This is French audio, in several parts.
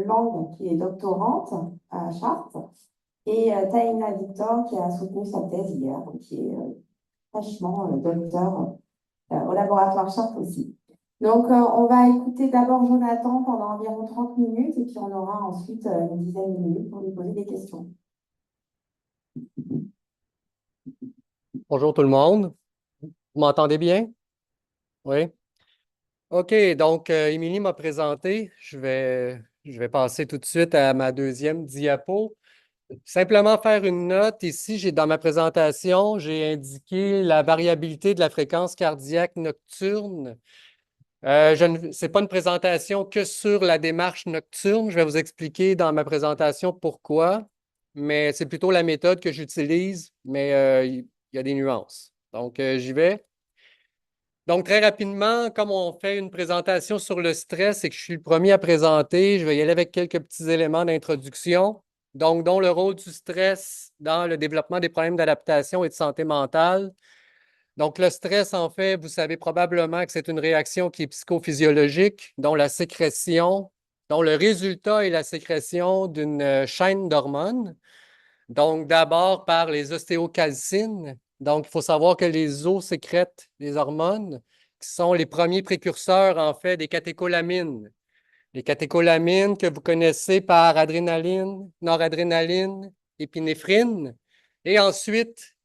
Lang, qui est doctorante à Chartres, et Taïna Victor, qui a soutenu sa thèse hier, donc qui est fraîchement docteur au laboratoire Chartres aussi. Donc, on va écouter d'abord Jonathan pendant environ 30 minutes, et puis on aura ensuite une dizaine de minutes pour lui poser des questions. Bonjour tout le monde. Vous m'entendez bien? Oui. OK, donc Émilie m'a présenté. Je vais passer tout de suite à ma deuxième diapo. Simplement faire une note. Ici, dans ma présentation, j'ai indiqué la variabilité de la fréquence cardiaque nocturne. Ce n'est pas une présentation que sur la démarche nocturne. Je vais vous expliquer dans ma présentation pourquoi, mais c'est plutôt la méthode que j'utilise, mais il y a des nuances. Donc, j'y vais. Donc, très rapidement, comme on fait une présentation sur le stress et que je suis le premier à présenter, je vais y aller avec quelques petits éléments d'introduction. Donc, dont le rôle du stress dans le développement des problèmes d'adaptation et de santé mentale. Donc, le stress, en fait, vous savez probablement que c'est une réaction qui est psychophysiologique, dont la sécrétion, dont le résultat est la sécrétion d'une chaîne d'hormones. Donc, d'abord par les ostéocalcines. Donc, il faut savoir que les os sécrètent des hormones qui sont les premiers précurseurs, en fait, des catécholamines. Les catécholamines que vous connaissez par adrénaline, noradrénaline, épinéphrine. Et ensuite,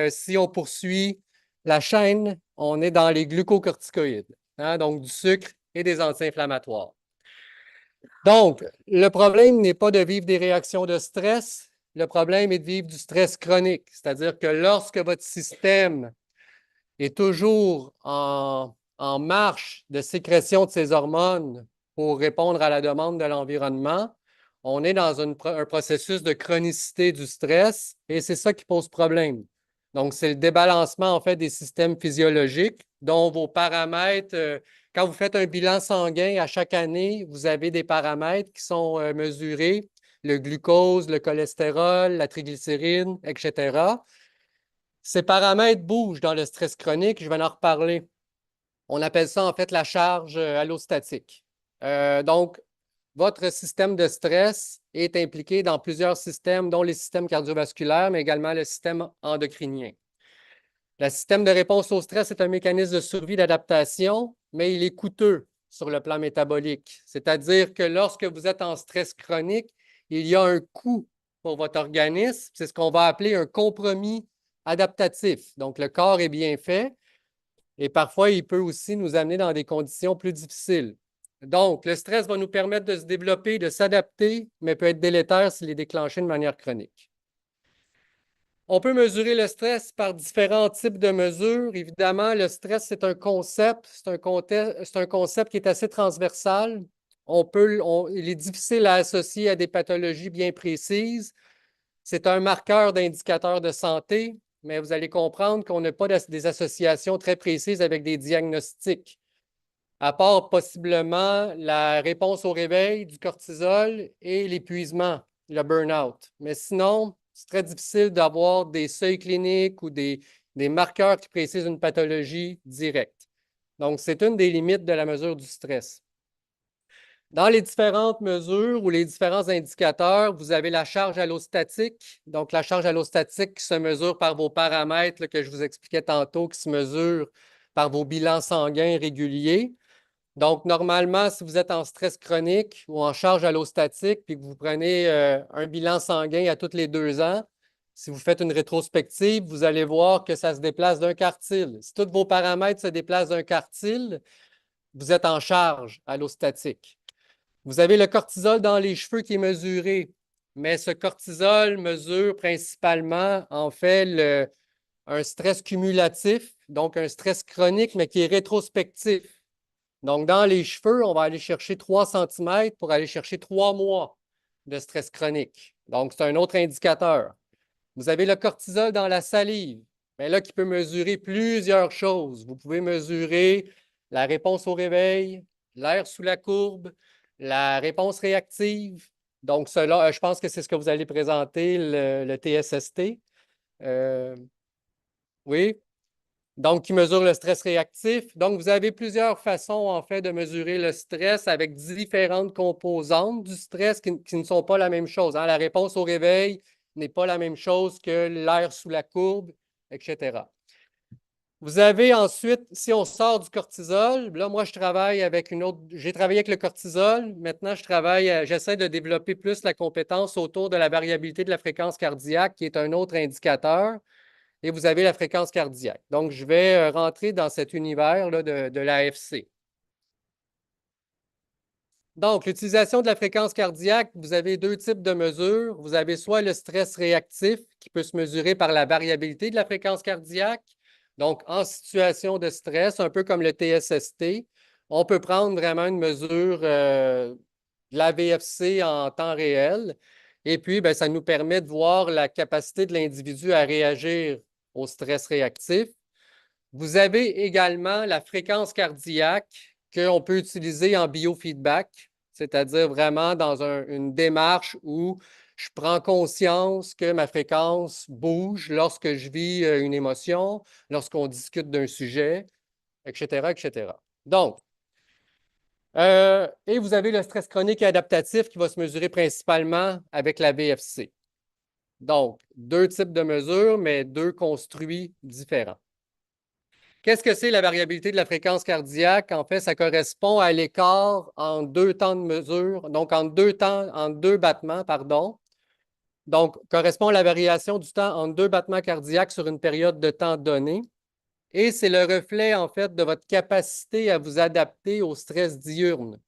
si on poursuit la chaîne, on est dans les glucocorticoïdes, hein, donc du sucre et des anti-inflammatoires. Donc, le problème n'est pas de vivre des réactions de stress, le problème est de vivre du stress chronique, c'est-à-dire que lorsque votre système est toujours en marche de sécrétion de ces hormones pour répondre à la demande de l'environnement, on est dans un processus de chronicité du stress et c'est ça qui pose problème. Donc, c'est le débalancement, en fait, des systèmes physiologiques dont vos paramètres, quand vous faites un bilan sanguin à chaque année, vous avez des paramètres qui sont mesurés, le glucose, le cholestérol, la triglycérine, etc. Ces paramètres bougent dans le stress chronique, je vais en reparler. On appelle ça en fait la charge allostatique. Donc, votre système de stress est impliqué dans plusieurs systèmes, dont les systèmes cardiovasculaires, mais également le système endocrinien. Le système de réponse au stress est un mécanisme de survie d'adaptation, mais il est coûteux sur le plan métabolique. C'est-à-dire que lorsque vous êtes en stress chronique, il y a un coût pour votre organisme. C'est ce qu'on va appeler un compromis adaptatif. Donc, le corps est bien fait et parfois, il peut aussi nous amener dans des conditions plus difficiles. Donc, le stress va nous permettre de se développer, de s'adapter, mais peut être délétère s'il est déclenché de manière chronique. On peut mesurer le stress par différents types de mesures. Évidemment, le stress, c'est un concept, c'est un concept qui est assez transversal. Il est difficile à associer à des pathologies bien précises. C'est un marqueur d'indicateur de santé, mais vous allez comprendre qu'on n'a pas des associations très précises avec des diagnostics, à part possiblement la réponse au réveil du cortisol et l'épuisement, le burn-out. Mais sinon, c'est très difficile d'avoir des seuils cliniques ou des marqueurs qui précisent une pathologie directe. Donc, c'est une des limites de la mesure du stress. Dans les différentes mesures ou les différents indicateurs, vous avez la charge allostatique. Donc, la charge allostatique qui se mesure par vos paramètres là, que je vous expliquais tantôt, qui se mesure par vos bilans sanguins réguliers. Donc, normalement, si vous êtes en stress chronique ou en charge allostatique, puis que vous prenez un bilan sanguin à tous les 2 ans, si vous faites une rétrospective, vous allez voir que ça se déplace d'un quartile. Si tous vos paramètres se déplacent d'un quartile, vous êtes en charge allostatique. Vous avez le cortisol dans les cheveux qui est mesuré, mais ce cortisol mesure principalement, en fait, un stress cumulatif, donc un stress chronique, mais qui est rétrospectif. Donc, dans les cheveux, on va aller chercher 3 cm pour aller chercher 3 mois de stress chronique. Donc, c'est un autre indicateur. Vous avez le cortisol dans la salive, mais là, qui peut mesurer plusieurs choses. Vous pouvez mesurer la réponse au réveil, l'air sous la courbe, la réponse réactive. Donc, cela, je pense que c'est ce que vous allez présenter, le TSST. Oui. donc qui mesure le stress réactif. Donc, vous avez plusieurs façons, en fait, de mesurer le stress avec différentes composantes du stress qui ne sont pas la même chose, hein. La réponse au réveil n'est pas la même chose que l'air sous la courbe, etc. Vous avez ensuite, si on sort du cortisol, là, moi, je travaille avec une autre, j'ai travaillé avec le cortisol. Maintenant, j'essaie de développer plus la compétence autour de la variabilité de la fréquence cardiaque, qui est un autre indicateur. Et vous avez la fréquence cardiaque. Donc, je vais rentrer dans cet univers-là de l'AFC. Donc, l'utilisation de la fréquence cardiaque, vous avez deux types de mesures. Vous avez soit le stress réactif, qui peut se mesurer par la variabilité de la fréquence cardiaque. Donc, en situation de stress, un peu comme le TSST, on peut prendre vraiment une mesure de la VFC en temps réel. Et puis, bien, ça nous permet de voir la capacité de l'individu à réagir au stress réactif. Vous avez également la fréquence cardiaque qu'on peut utiliser en biofeedback, c'est-à-dire vraiment dans une démarche où je prends conscience que ma fréquence bouge lorsque je vis une émotion, lorsqu'on discute d'un sujet, etc., etc. Donc, et vous avez le stress chronique et adaptatif qui va se mesurer principalement avec la VFC. Donc, deux types de mesures, mais deux construits différents. Qu'est-ce que c'est la variabilité de la fréquence cardiaque? En fait, ça correspond à l'écart en deux temps de mesure, donc en deux battements, pardon. Donc, correspond à la variation du temps en deux battements cardiaques sur une période de temps donnée. Et c'est le reflet, en fait, de votre capacité à vous adapter au stress diurne,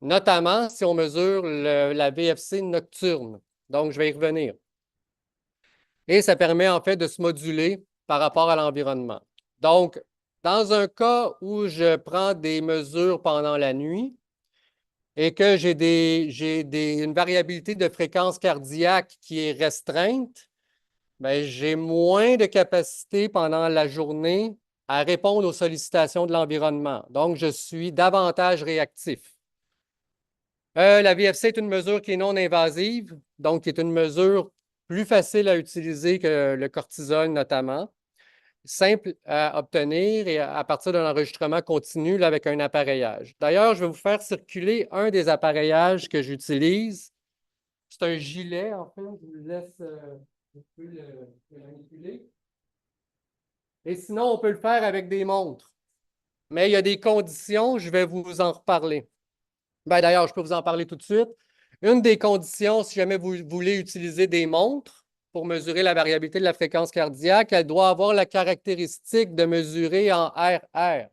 notamment si on mesure la VFC nocturne. Donc, je vais y revenir. Et ça permet, en fait, de se moduler par rapport à l'environnement. Donc, dans un cas où je prends des mesures pendant la nuit et que j'ai une variabilité de fréquence cardiaque qui est restreinte, bien, j'ai moins de capacité pendant la journée à répondre aux sollicitations de l'environnement. Donc, je suis davantage réactif. La VFC est une mesure qui est non invasive, donc qui est une mesure plus facile à utiliser que le cortisol notamment, simple à obtenir et à partir d'un enregistrement continu là, avec un appareillage. D'ailleurs, je vais vous faire circuler un des appareillages que j'utilise. C'est un gilet, en fait. Je vous laisse un peu le manipuler. Et sinon, on peut le faire avec des montres. Mais il y a des conditions, je vais vous en reparler. Ben, d'ailleurs, je peux vous en parler tout de suite. Une des conditions, si jamais vous voulez utiliser des montres pour mesurer la variabilité de la fréquence cardiaque, elle doit avoir la caractéristique de mesurer en RR,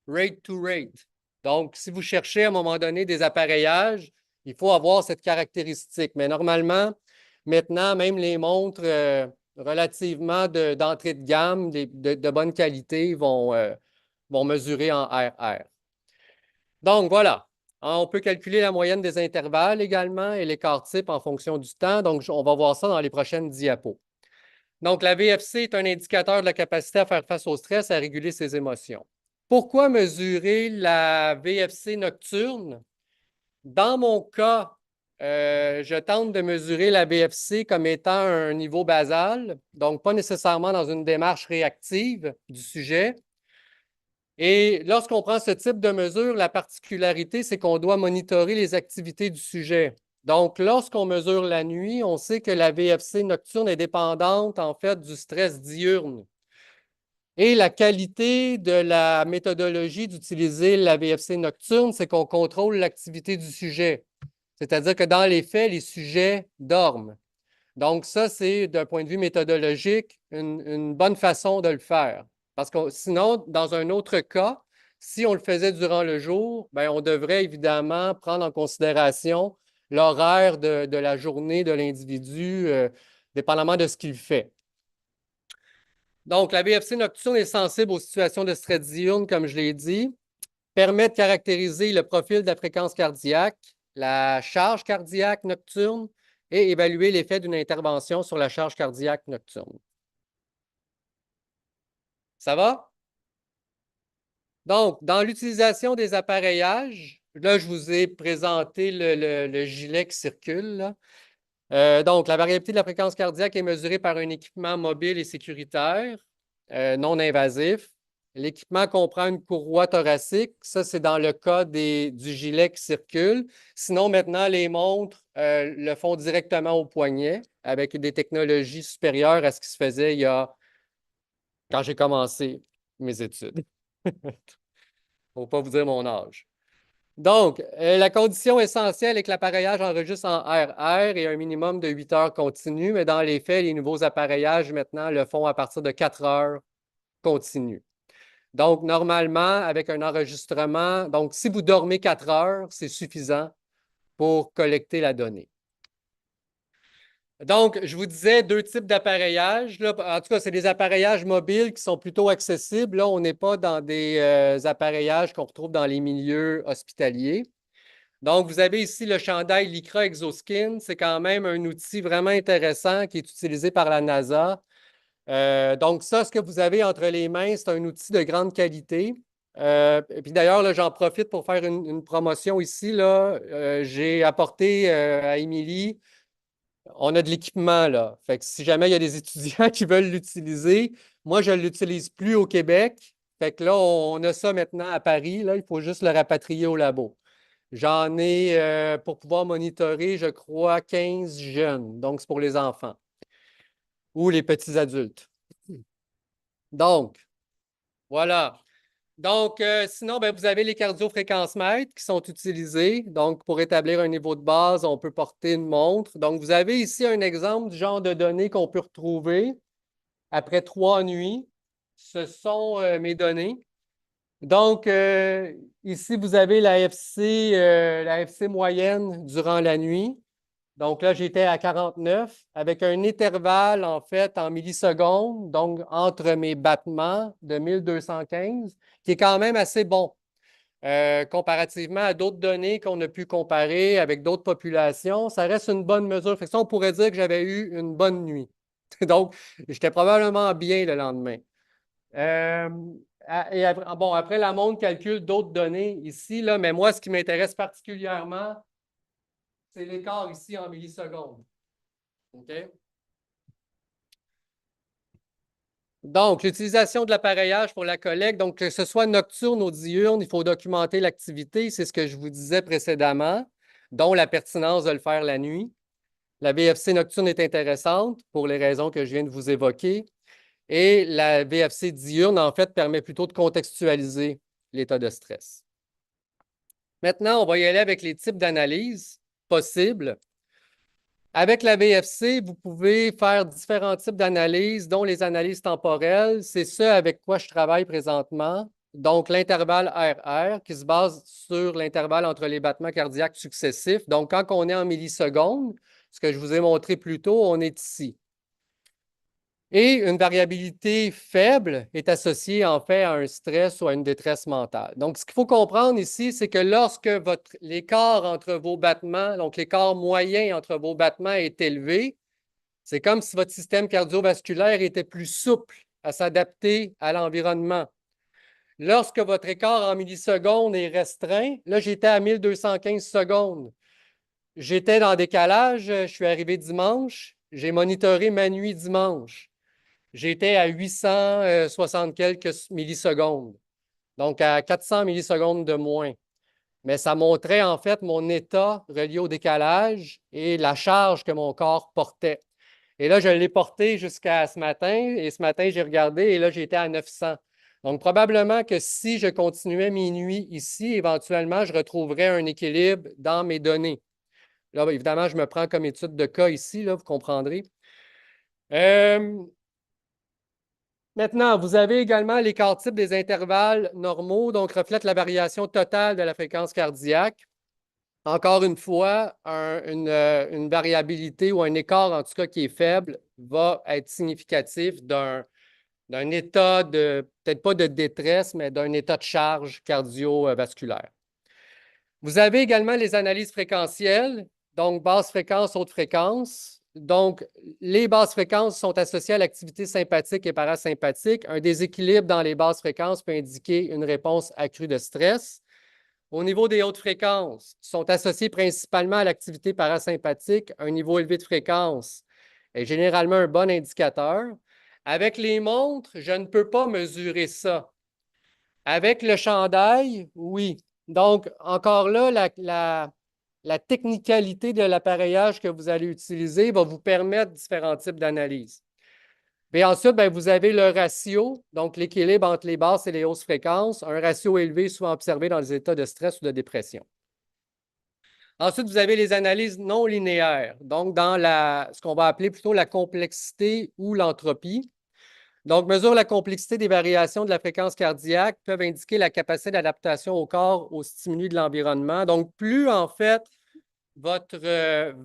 rate to rate. Donc, si vous cherchez à un moment donné des appareillages, il faut avoir cette caractéristique. Mais normalement, maintenant, même les montres relativement d'entrée de gamme, de bonne qualité, vont mesurer en RR. Donc, voilà. On peut calculer la moyenne des intervalles également et l'écart type en fonction du temps. Donc, on va voir ça dans les prochaines diapos. Donc, la VFC est un indicateur de la capacité à faire face au stress et à réguler ses émotions. Pourquoi mesurer la VFC nocturne? Dans mon cas, je tente de mesurer la VFC comme étant un niveau basal, donc pas nécessairement dans une démarche réactive du sujet. Et lorsqu'on prend ce type de mesure, la particularité, c'est qu'on doit monitorer les activités du sujet. Donc, lorsqu'on mesure la nuit, on sait que la VFC nocturne est dépendante, en fait, du stress diurne. Et la qualité de la méthodologie d'utiliser la VFC nocturne, c'est qu'on contrôle l'activité du sujet. C'est-à-dire que dans les faits, les sujets dorment. Donc, ça, c'est d'un point de vue méthodologique une bonne façon de le faire. Parce que sinon, dans un autre cas, si on le faisait durant le jour, bien, on devrait évidemment prendre en considération l'horaire de la journée de l'individu, dépendamment de ce qu'il fait. Donc, la VFC nocturne est sensible aux situations de stress diurne, comme je l'ai dit, permet de caractériser le profil de la fréquence cardiaque, la charge cardiaque nocturne et évaluer l'effet d'une intervention sur la charge cardiaque nocturne. Ça va? Donc, dans l'utilisation des appareillages, là, je vous ai présenté le gilet qui circule, là. Donc, la variabilité de la fréquence cardiaque est mesurée par un équipement mobile et sécuritaire. non invasif. L'équipement comprend une courroie thoracique. Ça, c'est dans le cas du gilet qui circule. Sinon, maintenant, les montres le font directement au poignet avec des technologies supérieures à ce qui se faisait quand j'ai commencé mes études. Pour ne pas vous dire mon âge. Donc, la condition essentielle est que l'appareillage enregistre en RR et un minimum de 8 heures continues, mais dans les faits, les nouveaux appareillages maintenant le font à partir de 4 heures continues. Donc, normalement, avec un enregistrement, donc si vous dormez 4 heures, c'est suffisant pour collecter la donnée. Donc, je vous disais deux types d'appareillages. En tout cas, c'est des appareillages mobiles qui sont plutôt accessibles. Là, on n'est pas dans des appareillages qu'on retrouve dans les milieux hospitaliers. Donc, vous avez ici le chandail Lycra ExoSkin. C'est quand même un outil vraiment intéressant qui est utilisé par la NASA. Donc, ça, ce que vous avez entre les mains, c'est un outil de grande qualité. Et puis d'ailleurs, j'en profite pour faire une promotion ici. J'ai apporté à Émilie, on a de l'équipement là. Fait que si jamais il y a des étudiants qui veulent l'utiliser, moi, je ne l'utilise plus au Québec. Fait que là, on a ça maintenant à Paris. Là, il faut juste le rapatrier au labo. J'en ai pour pouvoir monitorer, je crois, 15 jeunes. Donc, c'est pour les enfants ou les petits adultes. Donc, voilà. Donc, sinon, ben, vous avez les cardiofréquencemètres qui sont utilisés. Donc, pour établir un niveau de base, on peut porter une montre. Donc, vous avez ici un exemple du genre de données qu'on peut retrouver après 3 nuits. Ce sont mes données. Donc, ici, vous avez la FC moyenne durant la nuit. Donc là, j'étais à 49 avec un intervalle, en fait, en millisecondes, donc entre mes battements de 1215, qui est quand même assez bon comparativement à d'autres données qu'on a pu comparer avec d'autres populations. Ça reste une bonne mesure. Fait que ça, on pourrait dire que j'avais eu une bonne nuit. Donc, j'étais probablement bien le lendemain. Et après, bon, après, la montre calcule d'autres données ici, là, mais moi, ce qui m'intéresse particulièrement, c'est l'écart ici en millisecondes. OK? Donc, l'utilisation de l'appareillage pour la collecte, donc que ce soit nocturne ou diurne, il faut documenter l'activité. C'est ce que je vous disais précédemment, dont la pertinence de le faire la nuit. La VFC nocturne est intéressante pour les raisons que je viens de vous évoquer. Et la VFC diurne, en fait, permet plutôt de contextualiser l'état de stress. Maintenant, on va y aller avec les types d'analyses possibles. Avec la VFC, vous pouvez faire différents types d'analyses, dont les analyses temporelles. C'est ce avec quoi je travaille présentement. Donc, l'intervalle RR, qui se base sur l'intervalle entre les battements cardiaques successifs. Donc, quand on est en millisecondes, ce que je vous ai montré plus tôt, on est ici. Et une variabilité faible est associée en fait à un stress ou à une détresse mentale. Donc, ce qu'il faut comprendre ici, c'est que lorsque l'écart entre vos battements, donc l'écart moyen entre vos battements est élevé, c'est comme si votre système cardiovasculaire était plus souple à s'adapter à l'environnement. Lorsque votre écart en millisecondes est restreint, là, j'étais à 1215 secondes. J'étais dans décalage, je suis arrivé dimanche, j'ai monitoré ma nuit dimanche. J'étais à 860 quelques millisecondes, donc à 400 millisecondes de moins. Mais ça montrait en fait mon état relié au décalage et la charge que mon corps portait. Et là, je l'ai porté jusqu'à ce matin, et ce matin, j'ai regardé, et là, j'étais à 900. Donc, probablement que si je continuais mes nuits ici, éventuellement, je retrouverais un équilibre dans mes données. Là, évidemment, je me prends comme étude de cas ici, là, vous comprendrez. Maintenant, vous avez également l'écart type des intervalles normaux, donc reflète la variation totale de la fréquence cardiaque. Encore une fois, une variabilité ou un écart, en tout cas, qui est faible, va être significatif d'un état de, peut-être pas de détresse, mais d'un état de charge cardiovasculaire. Vous avez également les analyses fréquentielles, donc basse fréquence, haute fréquence. Donc, les basses fréquences sont associées à l'activité sympathique et parasympathique. Un déséquilibre dans les basses fréquences peut indiquer une réponse accrue de stress. Au niveau des hautes fréquences, sont associées principalement à l'activité parasympathique. Un niveau élevé de fréquence est généralement un bon indicateur. Avec les montres, je ne peux pas mesurer ça. Avec le chandail, oui. Donc, encore là, la technicalité de l'appareillage que vous allez utiliser va vous permettre différents types d'analyses. Et ensuite, bien, vous avez le ratio, donc l'équilibre entre les basses et les hausses fréquences, un ratio élevé souvent observé dans les états de stress ou de dépression. Ensuite, vous avez les analyses non linéaires, donc dans ce qu'on va appeler plutôt la complexité ou l'entropie. Donc, mesure la complexité des variations de la fréquence cardiaque, peuvent indiquer la capacité d'adaptation au corps aux stimuli de l'environnement. Donc, plus en fait votre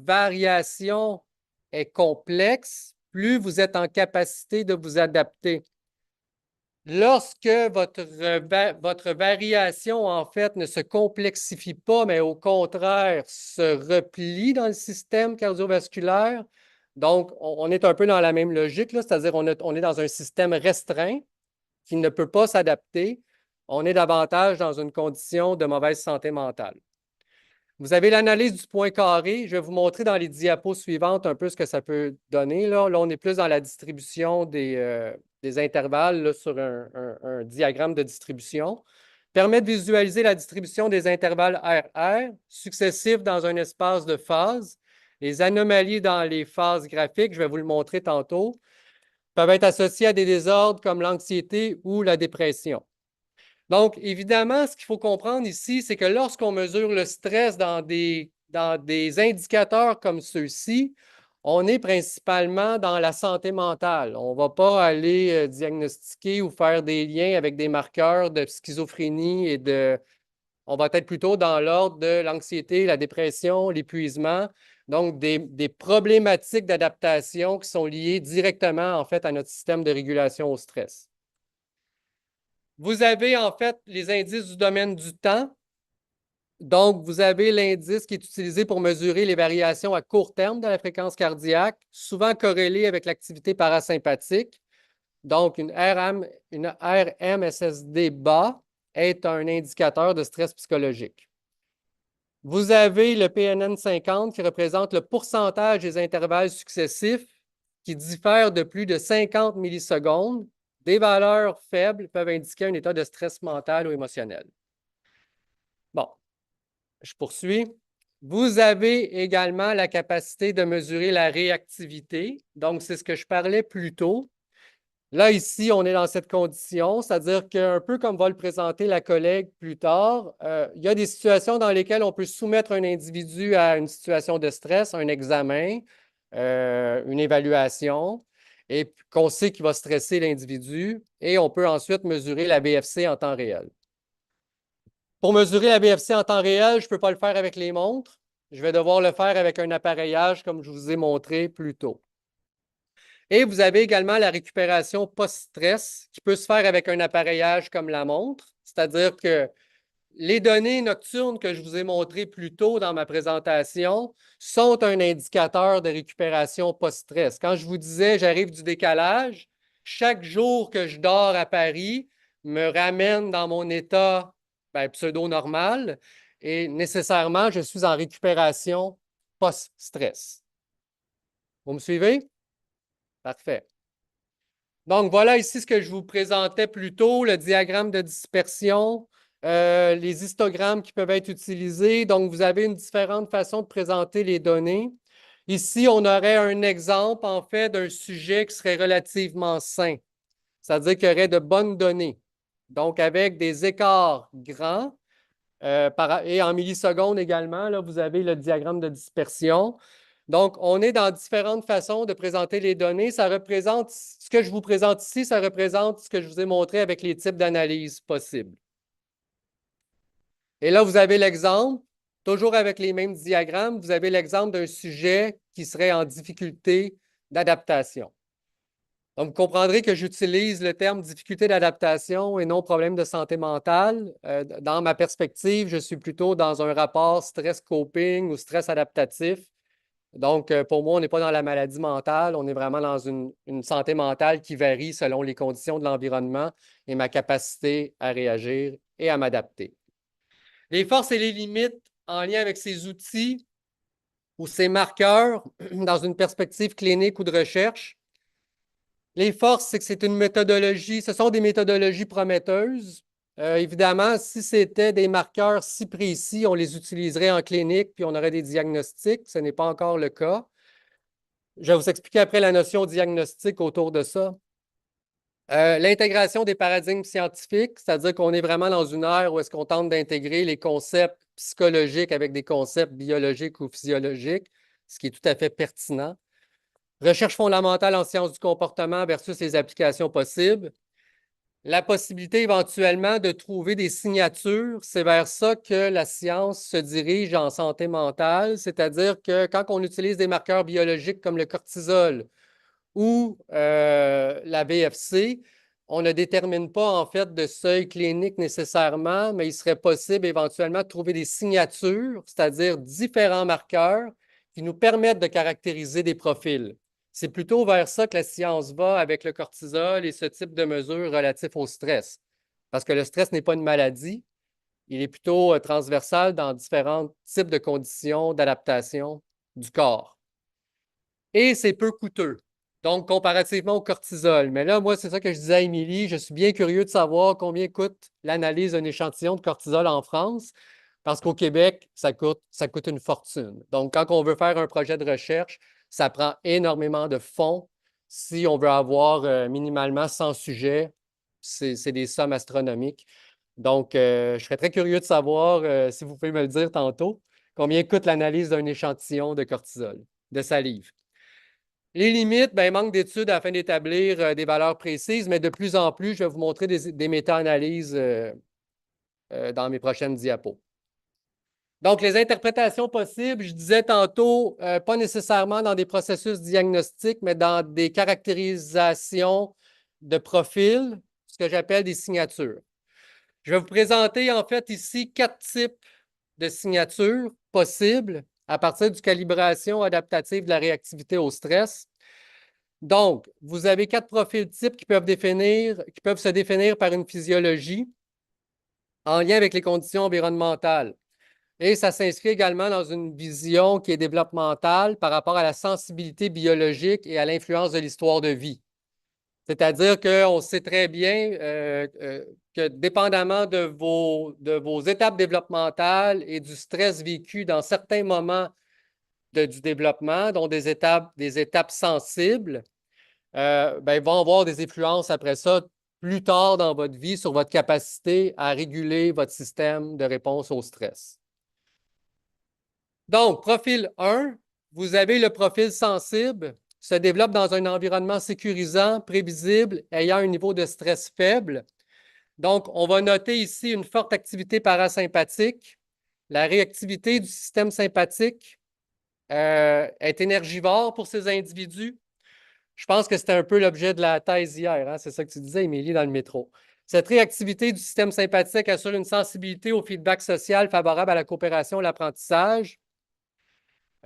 variation est complexe, plus vous êtes en capacité de vous adapter. Lorsque votre variation, en fait, ne se complexifie pas, mais au contraire se replie dans le système cardiovasculaire, donc on est un peu dans la même logique, c'est-à-dire on est dans un système restreint qui ne peut pas s'adapter, on est davantage dans une condition de mauvaise santé mentale. Vous avez l'analyse du point carré. Je vais vous montrer dans les diapos suivantes un peu ce que ça peut donner. Là, on est plus dans la distribution des intervalles là, sur un diagramme de distribution. Permet de visualiser la distribution des intervalles RR successifs dans un espace de phase. Les anomalies dans les phases graphiques, je vais vous le montrer tantôt, peuvent être associées à des désordres comme l'anxiété ou la dépression. Donc, évidemment, ce qu'il faut comprendre ici, c'est que lorsqu'on mesure le stress dans des indicateurs comme ceux-ci, on est principalement dans la santé mentale. On ne va pas aller diagnostiquer ou faire des liens avec des marqueurs de schizophrénie on va être plutôt dans l'ordre de l'anxiété, la dépression, l'épuisement, donc des problématiques d'adaptation qui sont liées directement, en fait, à notre système de régulation au stress. Vous avez en fait les indices du domaine du temps. Donc, vous avez l'indice qui est utilisé pour mesurer les variations à court terme de la fréquence cardiaque, souvent corrélée avec l'activité parasympathique. Donc, une RMSSD bas est un indicateur de stress psychologique. Vous avez le PNN 50 qui représente le pourcentage des intervalles successifs qui diffèrent de plus de 50 millisecondes. Des valeurs faibles peuvent indiquer un état de stress mental ou émotionnel. Bon, je poursuis. Vous avez également la capacité de mesurer la réactivité. Donc, c'est ce que je parlais plus tôt. Là, ici, on est dans cette condition, c'est-à-dire qu'un peu comme va le présenter la collègue plus tard, il y a des situations dans lesquelles on peut soumettre un individu à une situation de stress, un examen, une évaluation, et qu'on sait qu'il va stresser l'individu, et on peut ensuite mesurer la BFC en temps réel. Pour mesurer la BFC en temps réel, je ne peux pas le faire avec les montres. Je vais devoir le faire avec un appareillage comme je vous ai montré plus tôt. Et vous avez également la récupération post-stress qui peut se faire avec un appareillage comme la montre, c'est-à-dire que les données nocturnes que je vous ai montrées plus tôt dans ma présentation sont un indicateur de récupération post-stress. Quand je vous disais j'arrive du décalage, chaque jour que je dors à Paris me ramène dans mon état pseudo-normal et nécessairement je suis en récupération post-stress. Vous me suivez? Parfait. Donc, voilà ici ce que je vous présentais plus tôt, le diagramme de dispersion, les histogrammes qui peuvent être utilisés. Donc, vous avez une différente façon de présenter les données. Ici, on aurait un exemple, en fait, d'un sujet qui serait relativement sain, c'est-à-dire qu'il y aurait de bonnes données. Donc, avec des écarts grands, et en millisecondes également, là, vous avez le diagramme de dispersion. Donc, on est dans différentes façons de présenter les données. Ça représente, ce que je vous présente ici, ça représente ce que je vous ai montré avec les types d'analyses possibles. Et là, vous avez l'exemple, toujours avec les mêmes diagrammes, vous avez l'exemple d'un sujet qui serait en difficulté d'adaptation. Donc, vous comprendrez que j'utilise le terme difficulté d'adaptation et non problème de santé mentale. Dans ma perspective, je suis plutôt dans un rapport stress coping ou stress adaptatif. Donc, pour moi, on n'est pas dans la maladie mentale, on est vraiment dans une santé mentale qui varie selon les conditions de l'environnement et ma capacité à réagir et à m'adapter. Les forces et les limites en lien avec ces outils ou ces marqueurs dans une perspective clinique ou de recherche. Les forces, c'est que c'est une méthodologie, ce sont des méthodologies prometteuses. Évidemment, si c'était des marqueurs si précis, on les utiliserait en clinique, puis on aurait des diagnostics. Ce n'est pas encore le cas. Je vais vous expliquer après la notion diagnostique autour de ça. L'intégration des paradigmes scientifiques, c'est-à-dire qu'on est vraiment dans une ère où est-ce qu'on tente d'intégrer les concepts psychologiques avec des concepts biologiques ou physiologiques, ce qui est tout à fait pertinent. Recherche fondamentale en sciences du comportement versus les applications possibles. La possibilité éventuellement de trouver des signatures, c'est vers ça que la science se dirige en santé mentale, c'est-à-dire que quand on utilise des marqueurs biologiques comme le cortisol ou la VFC, on ne détermine pas en fait de seuil clinique nécessairement, mais il serait possible éventuellement de trouver des signatures, c'est-à-dire différents marqueurs qui nous permettent de caractériser des profils. C'est plutôt vers ça que la science va avec le cortisol et ce type de mesures relatifs au stress. Parce que le stress n'est pas une maladie, il est plutôt transversal dans différents types de conditions d'adaptation du corps. Et c'est peu coûteux. Donc, comparativement au cortisol. Mais là, moi, c'est ça que je disais à Émilie, je suis bien curieux de savoir combien coûte l'analyse d'un échantillon de cortisol en France, parce qu'au Québec, ça coûte une fortune. Donc, quand on veut faire un projet de recherche, ça prend énormément de fonds. Si on veut avoir minimalement 100 sujets, c'est des sommes astronomiques. Donc, je serais très curieux de savoir, si vous pouvez me le dire tantôt, combien coûte l'analyse d'un échantillon de cortisol, de salive. Les limites, ben, manque d'études afin d'établir des valeurs précises, mais de plus en plus, je vais vous montrer des méta-analyses dans mes prochaines diapos. Donc, les interprétations possibles, je disais tantôt, pas nécessairement dans des processus diagnostiques, mais dans des caractérisations de profils, ce que j'appelle des signatures. Je vais vous présenter en fait ici 4 types de signatures possibles à partir du calibration adaptative de la réactivité au stress. Donc, vous avez 4 profils types qui peuvent se définir par une physiologie en lien avec les conditions environnementales. Et ça s'inscrit également dans une vision qui est développementale par rapport à la sensibilité biologique et à l'influence de l'histoire de vie. C'est-à-dire qu'on sait très bien que dépendamment de vos étapes développementales et du stress vécu dans certains moments du développement, dont des étapes sensibles, ils vont avoir des influences après ça plus tard dans votre vie sur votre capacité à réguler votre système de réponse au stress. Donc, profil 1, vous avez le profil sensible, se développe dans un environnement sécurisant, prévisible, ayant un niveau de stress faible. Donc, on va noter ici une forte activité parasympathique. La réactivité du système sympathique est énergivore pour ces individus. Je pense que c'était un peu l'objet de la thèse hier, hein? C'est ça que tu disais, Émilie, dans le métro. Cette réactivité du système sympathique assure une sensibilité au feedback social favorable à la coopération et l'apprentissage.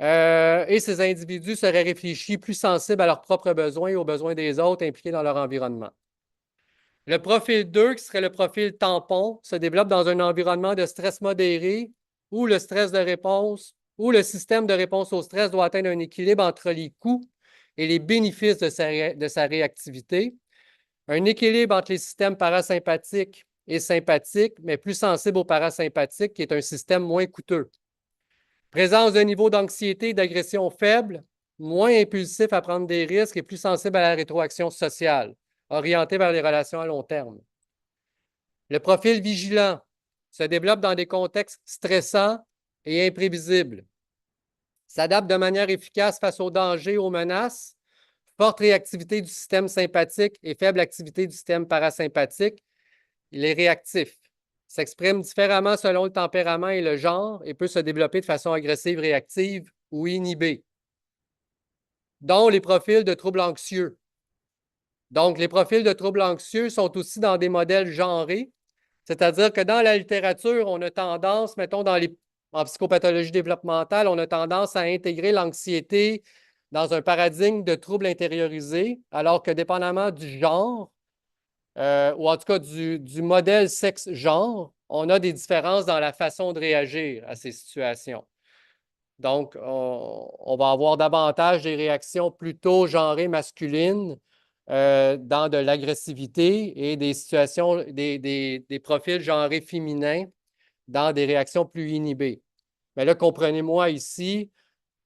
Et ces individus seraient réfléchis, plus sensibles à leurs propres besoins et aux besoins des autres impliqués dans leur environnement. Le profil 2, qui serait le profil tampon, se développe dans un environnement de stress modéré où le stress de réponse, où le système de réponse au stress doit atteindre un équilibre entre les coûts et les bénéfices de sa réactivité. Un équilibre entre les systèmes parasympathiques et sympathiques, mais plus sensible au parasympathique, qui est un système moins coûteux. Présence d'un niveau d'anxiété et d'agression faible, moins impulsif à prendre des risques et plus sensible à la rétroaction sociale, orienté vers les relations à long terme. Le profil vigilant se développe dans des contextes stressants et imprévisibles. S'adapte de manière efficace face aux dangers et aux menaces. Forte réactivité du système sympathique et faible activité du système parasympathique. Il est réactif. S'exprime différemment selon le tempérament et le genre et peut se développer de façon agressive, réactive ou inhibée. Dont les profils de troubles anxieux. Donc, les profils de troubles anxieux sont aussi dans des modèles genrés, c'est-à-dire que dans la littérature, on a tendance, mettons, en psychopathologie développementale, on a tendance à intégrer l'anxiété dans un paradigme de troubles intériorisés, alors que dépendamment du genre, ou en tout cas du modèle sexe-genre, on a des différences dans la façon de réagir à ces situations. Donc, on va avoir davantage des réactions plutôt genrées masculines dans de l'agressivité et des situations, des profils genrés féminins dans des réactions plus inhibées. Mais là, comprenez-moi ici,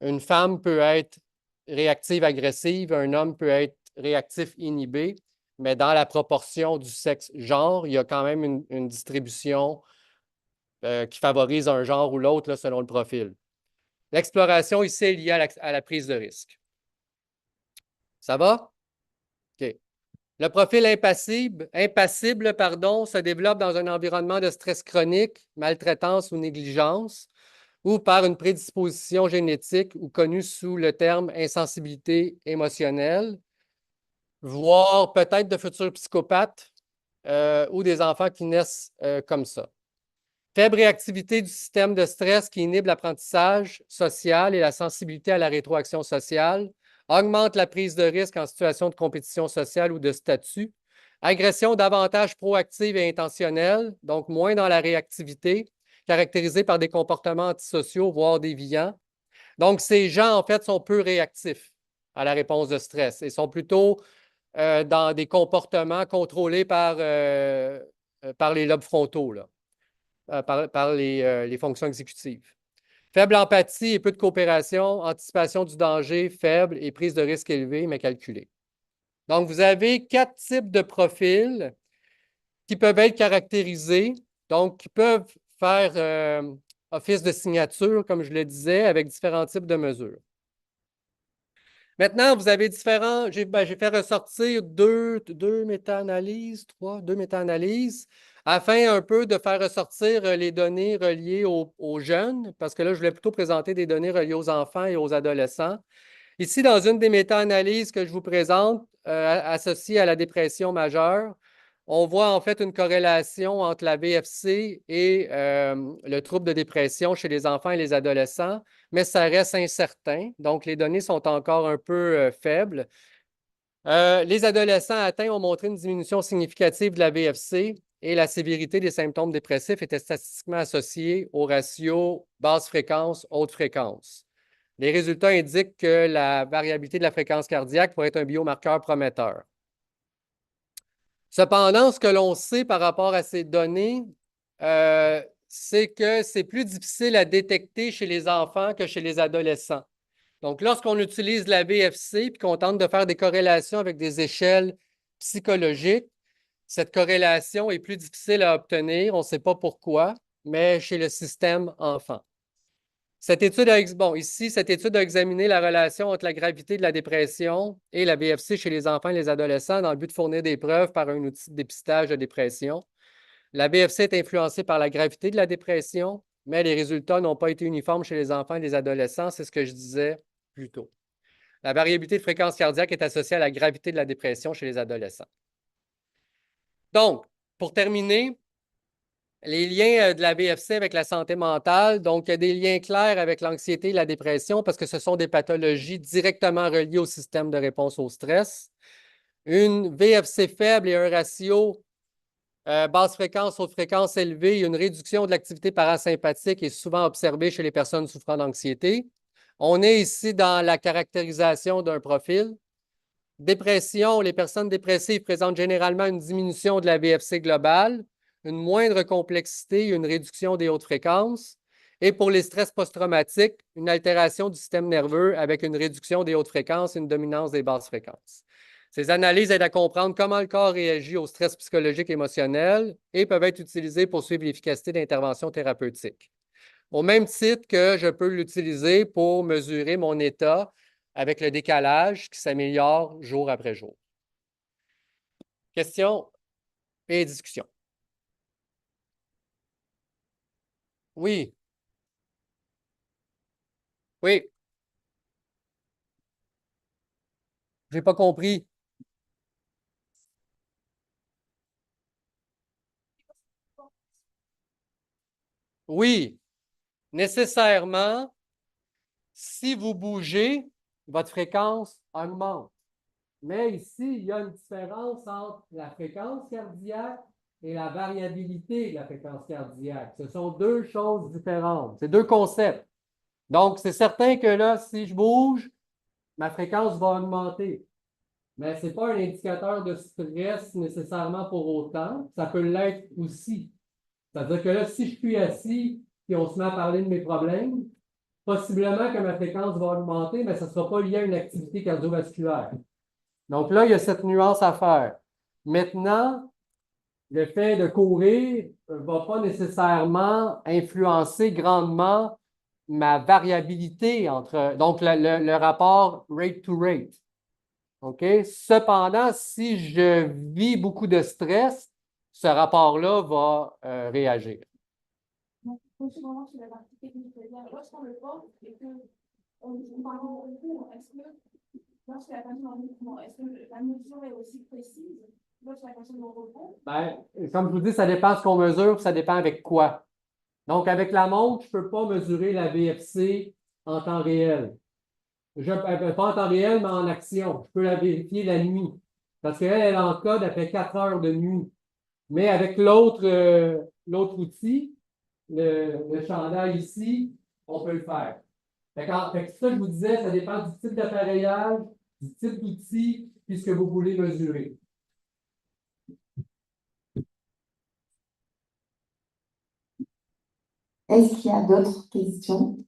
une femme peut être réactive agressive, un homme peut être réactif inhibé, mais dans la proportion du sexe genre, il y a quand même une distribution qui favorise un genre ou l'autre là, selon le profil. L'exploration ici est liée à la prise de risque. Ça va? OK. Le profil impassible, se développe dans un environnement de stress chronique, maltraitance ou négligence, ou par une prédisposition génétique ou connue sous le terme insensibilité émotionnelle, voire peut-être de futurs psychopathes ou des enfants qui naissent comme ça. Faible réactivité du système de stress qui inhibe l'apprentissage social et la sensibilité à la rétroaction sociale, augmente la prise de risque en situation de compétition sociale ou de statut, agression davantage proactive et intentionnelle, donc moins dans la réactivité, caractérisée par des comportements antisociaux, voire déviants. Donc, ces gens, en fait, sont peu réactifs à la réponse de stress et sont plutôt dans des comportements contrôlés par les lobes frontaux, là, par les fonctions exécutives. Faible empathie et peu de coopération, anticipation du danger faible et prise de risque élevée, mais calculée. Donc, vous avez 4 types de profils qui peuvent être caractérisés, donc qui peuvent faire office de signature, comme je le disais, avec différents types de mesures. Maintenant, vous avez différents. J'ai fait ressortir deux méta-analyses, deux méta-analyses, afin un peu de faire ressortir les données reliées aux jeunes, parce que là, je voulais plutôt présenter des données reliées aux enfants et aux adolescents. Ici, dans une des méta-analyses que je vous présente, associée à la dépression majeure, on voit en fait une corrélation entre la VFC et le trouble de dépression chez les enfants et les adolescents, mais ça reste incertain. Donc, les données sont encore un peu faibles. Les adolescents atteints ont montré une diminution significative de la VFC et la sévérité des symptômes dépressifs était statistiquement associée au ratio basse fréquence, haute fréquence. Les résultats indiquent que la variabilité de la fréquence cardiaque pourrait être un biomarqueur prometteur. Cependant, ce que l'on sait par rapport à ces données, c'est que c'est plus difficile à détecter chez les enfants que chez les adolescents. Donc, lorsqu'on utilise la VFC et qu'on tente de faire des corrélations avec des échelles psychologiques, cette corrélation est plus difficile à obtenir. On ne sait pas pourquoi, mais chez le système enfant. Cette étude a examiné la relation entre la gravité de la dépression et la VFC chez les enfants et les adolescents dans le but de fournir des preuves par un outil de dépistage de dépression. La VFC est influencée par la gravité de la dépression, mais les résultats n'ont pas été uniformes chez les enfants et les adolescents, c'est ce que je disais plus tôt. La variabilité de fréquence cardiaque est associée à la gravité de la dépression chez les adolescents. Donc, pour terminer, les liens de la VFC avec la santé mentale, donc il y a des liens clairs avec l'anxiété et la dépression parce que ce sont des pathologies directement reliées au système de réponse au stress. Une VFC faible et un ratio basse fréquence, haute fréquence élevée, une réduction de l'activité parasympathique est souvent observée chez les personnes souffrant d'anxiété. On est ici dans la caractérisation d'un profil. Dépression, les personnes dépressives présentent généralement une diminution de la VFC globale, une moindre complexité et une réduction des hautes fréquences. Et pour les stress post-traumatiques, une altération du système nerveux avec une réduction des hautes fréquences et une dominance des basses fréquences. Ces analyses aident à comprendre comment le corps réagit au stress psychologique et émotionnel et peuvent être utilisées pour suivre l'efficacité d'interventions thérapeutiques. Au même titre que je peux l'utiliser pour mesurer mon état avec le décalage qui s'améliore jour après jour. Questions et discussions. Oui, oui, je n'ai pas compris. Oui, nécessairement, si vous bougez, votre fréquence augmente. Mais ici, il y a une différence entre la fréquence cardiaque et la variabilité de la fréquence cardiaque. Ce sont deux choses différentes. C'est deux concepts. Donc, c'est certain que là, si je bouge, ma fréquence va augmenter. mais ce n'est pas un indicateur de stress nécessairement pour autant. Ça peut l'être aussi. C'est-à-dire que là, si je suis assis et on se met à parler de mes problèmes, possiblement que ma fréquence va augmenter, mais ça ne sera pas lié à une activité cardiovasculaire. Donc là, il y a cette nuance à faire. Maintenant, le fait de courir ne va pas nécessairement influencer grandement ma variabilité entre, donc le rapport rate to rate. OK? Cependant, si je vis beaucoup de stress, ce rapport-là va réagir. Donc, vraiment sur la partie technique, c'est-à-dire lorsqu'on le porte et que on parle de cours, est-ce que lorsque la personne est en mouvement, est-ce que la mesure est aussi précise lorsque la personne est au repos? Ben, comme je vous dis, ça dépend de ce qu'on mesure, ça dépend avec quoi. Donc, avec la montre, je ne peux pas mesurer la VFC en temps réel. Pas en temps réel, mais en action. Je peux la vérifier la nuit. Parce qu'elle, elle encode après 4 heures de nuit. Mais avec l'autre outil, le chandail ici, on peut le faire. Fait que ça, je vous disais, ça dépend du type d'appareillage, du type d'outil, puis ce que vous voulez mesurer. Est-ce qu'il y a d'autres questions?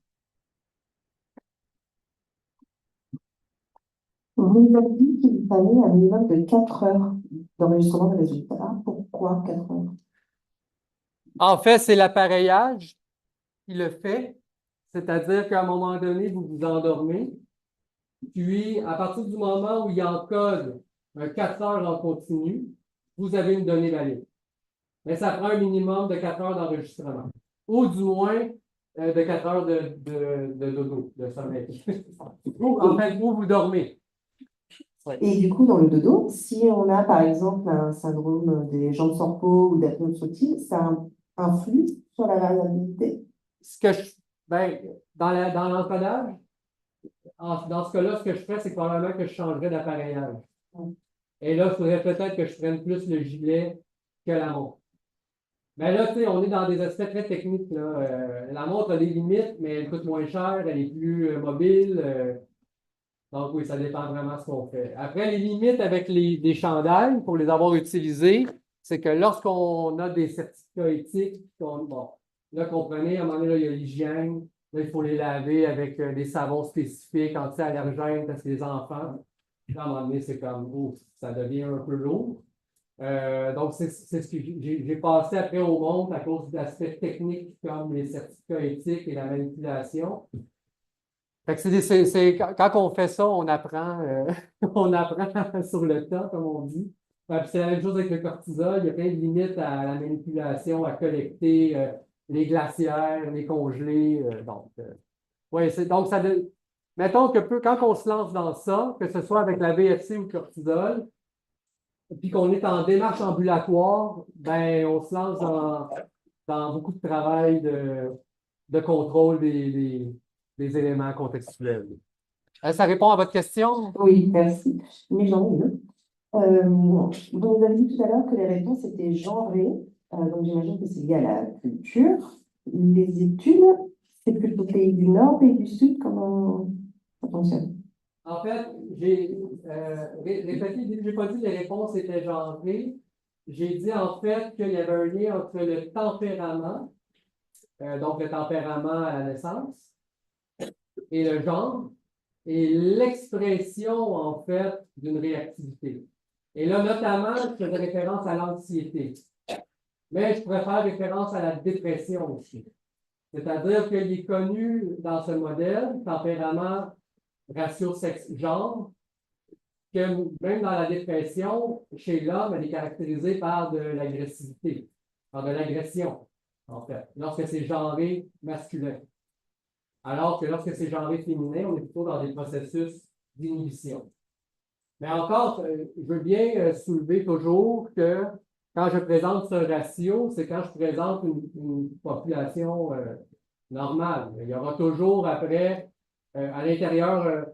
Vous avez dit qu'il fallait un minimum de 4 heures d'enregistrement de résultats. Pourquoi 4 heures? En fait, c'est l'appareillage qui le fait. C'est-à-dire qu'à un moment donné, vous vous endormez. Puis, à partir du moment où il encode un 4 heures en continu, vous avez une donnée valide. Mais ça prend un minimum de 4 heures d'enregistrement. Ou du moins de 4 heures de dodo, de sommeil. Ou, en fait, vous dormez. Et du coup, dans le dodo, si on a par exemple un syndrome des jambes sans repos ou d'apnée obstructive, ça influe sur la variabilité. Ben, dans l'encodage, dans ce cas-là, ce que je ferais, c'est probablement que je changerais d'appareillage. Et là, il faudrait peut-être que je prenne plus le gilet que la montre. Mais là, tu sais, on est dans des aspects très techniques, là. La montre a des limites, mais elle coûte moins cher, elle est plus mobile. Donc oui, ça dépend vraiment de ce qu'on fait. Après, les limites avec des chandails, pour les avoir utilisés, c'est que lorsqu'on a des certificats éthiques, bon, là, comprenez, à un moment donné, là, il y a l'hygiène, là, il faut les laver avec des savons spécifiques, anti-allergènes, parce que les enfants, là, à un moment donné, c'est comme, oh, ça devient un peu lourd. Donc, c'est ce que j'ai passé après au monde à cause d'aspects techniques comme les certificats éthiques et la manipulation. Fait que quand on fait ça, on apprend, on apprend sur le tas, comme on dit. Puis c'est la même chose avec le cortisol. Il y a plein de limites à la manipulation, à collecter les glacières, les congelés. Ouais, donc, mettons que quand on se lance dans ça, que ce soit avec la VFC ou le cortisol, puis qu'on est en démarche ambulatoire, ben, on se lance dans beaucoup de travail de contrôle des éléments contextuels. Ça répond à votre question? Oui, merci. Mais j'en ai une autre. Vous avez dit tout à l'heure que les réponses étaient genrées, donc j'imagine que c'est lié à la culture. Les études, c'est plutôt pays du Nord, pays du Sud, comment ça fonctionne? En fait, j'ai répété, j'ai pas dit que les réponses étaient genrées. J'ai dit en fait qu'il y avait un lien entre le tempérament, donc le tempérament à la naissance, et le genre, et l'expression, en fait, d'une réactivité. Et là, notamment, je faisais référence à l'anxiété. Mais je pourrais faire référence à la dépression aussi. C'est-à-dire qu'il est connu dans ce modèle, tempérament, ratio sexe-genre, que même dans la dépression, chez l'homme, elle est caractérisée par de l'agressivité, par de l'agression, en fait, lorsque c'est genré masculin. Alors que lorsque c'est genré féminin, on est plutôt dans des processus d'inhibition. Mais encore, je veux bien soulever toujours que quand je présente ce ratio, c'est quand je présente une population normale. Il y aura toujours après, à l'intérieur,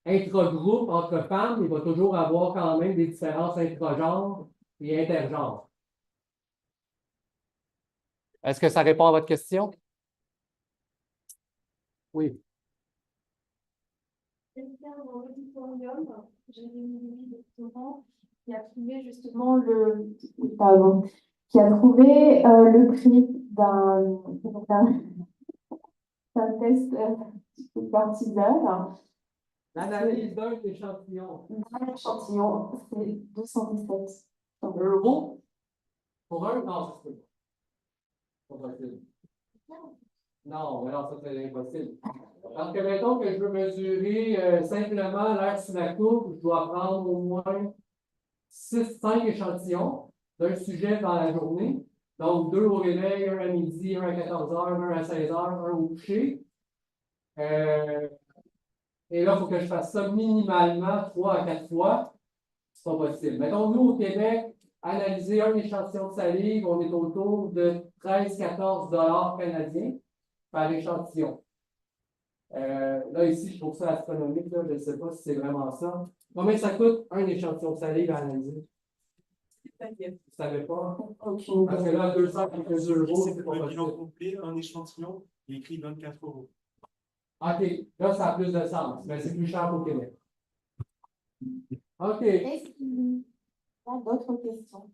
intra-groupe entre femmes, il va toujours avoir quand même des différences intra-genres et intergenres. Est-ce que ça répond à votre question? Oui. quelqu'un dans l'auditorium, j'avais une doctorant qui a trouvé justement le, pardon, qui a trouvé le prix d'un test partisan. L'analyse d'un échantillon. D'un échantillon, c'est 217 euros. Euro pour un? Non, ça se peut pas. Pas possible. Non, mais non, ça c'est impossible. Parce que mettons que je veux mesurer simplement l'air sous la coupe, je dois prendre au moins 5 échantillons d'un sujet dans la journée. Donc, 2 au réveil, un à midi, un à 14 heures, un à 16 heures, un au coucher. Et là, il faut que je fasse ça minimalement 3 à 4 fois. C'est pas possible. Mettons, nous, au Québec, analyser un échantillon de salive, on est autour de 13-14 dollars canadiens par échantillon. Là, ici, je trouve ça astronomique. Là. Je ne sais pas si c'est vraiment ça. Combien ça coûte un échantillon de salive à analyser? Vous ne savez pas? Aucune Parce que idée. là, 200 quelques euros, c'est pas Le bilan possible. complet, un échantillon, il écrit 24 euros. OK, là, ça a plus de sens, mais c'est plus cher qu'au Québec. OK. Est-ce qu'il y a d'autres questions?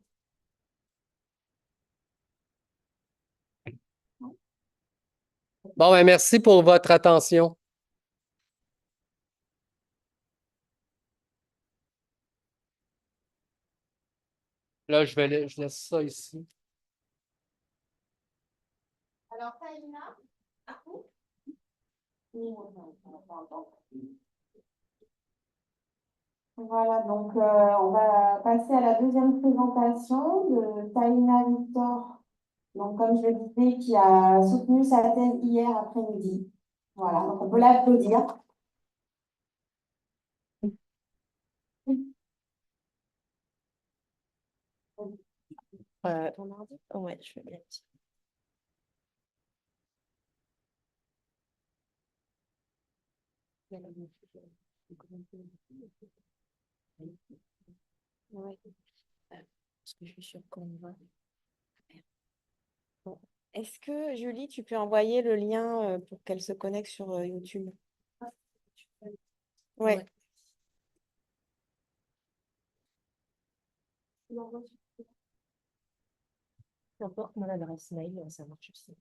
Bon, ben, merci pour votre attention. Là, je laisse ça ici. Alors, Taïna, à vous. Voilà, donc on va passer à la deuxième présentation de Taïna Victor. Donc, comme je le disais, qui a soutenu sa thèse hier après-midi. Voilà, donc on peut l'applaudir. Ton ordi? Oh, ouais, je veux bien. Ouais. Parce que je suis sur Canva. Bon. Est-ce que, Julie, tu peux envoyer le lien pour qu'elle se connecte sur YouTube? Ouais. N'importe mon adresse mail, ça marche aussi.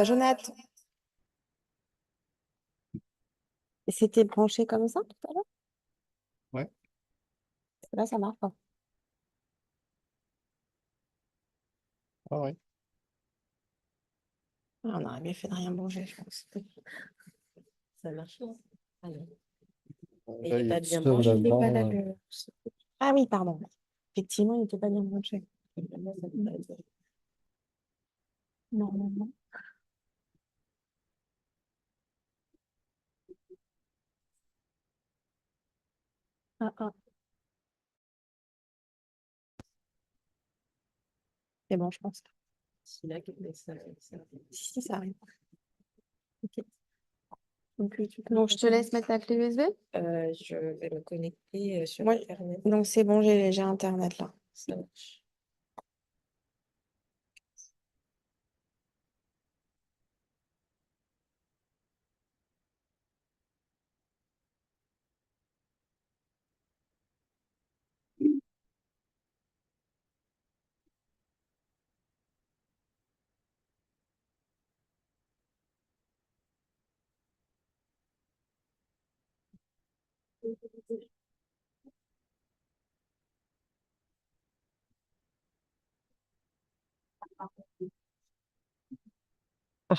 Jonathan, c'était branché comme ça tout à l'heure? Ouais. Là, ça marche pas. Ah ouais. Ah, on aurait bien fait de rien brancher, je pense. Ça marche. Là, Il est il pas est bien sur branché, le il est pas là, bon, Ah oui, pardon. Effectivement, il n'était pas bien branché. Normalement. Ah, ah. C'est bon, je pense. Si, si, ça arrive. Ok. Donc, je te laisse mettre ta clé USB? Je vais me connecter sur Moi, Internet. donc, c'est bon, j'ai Internet là. Ça marche. Ah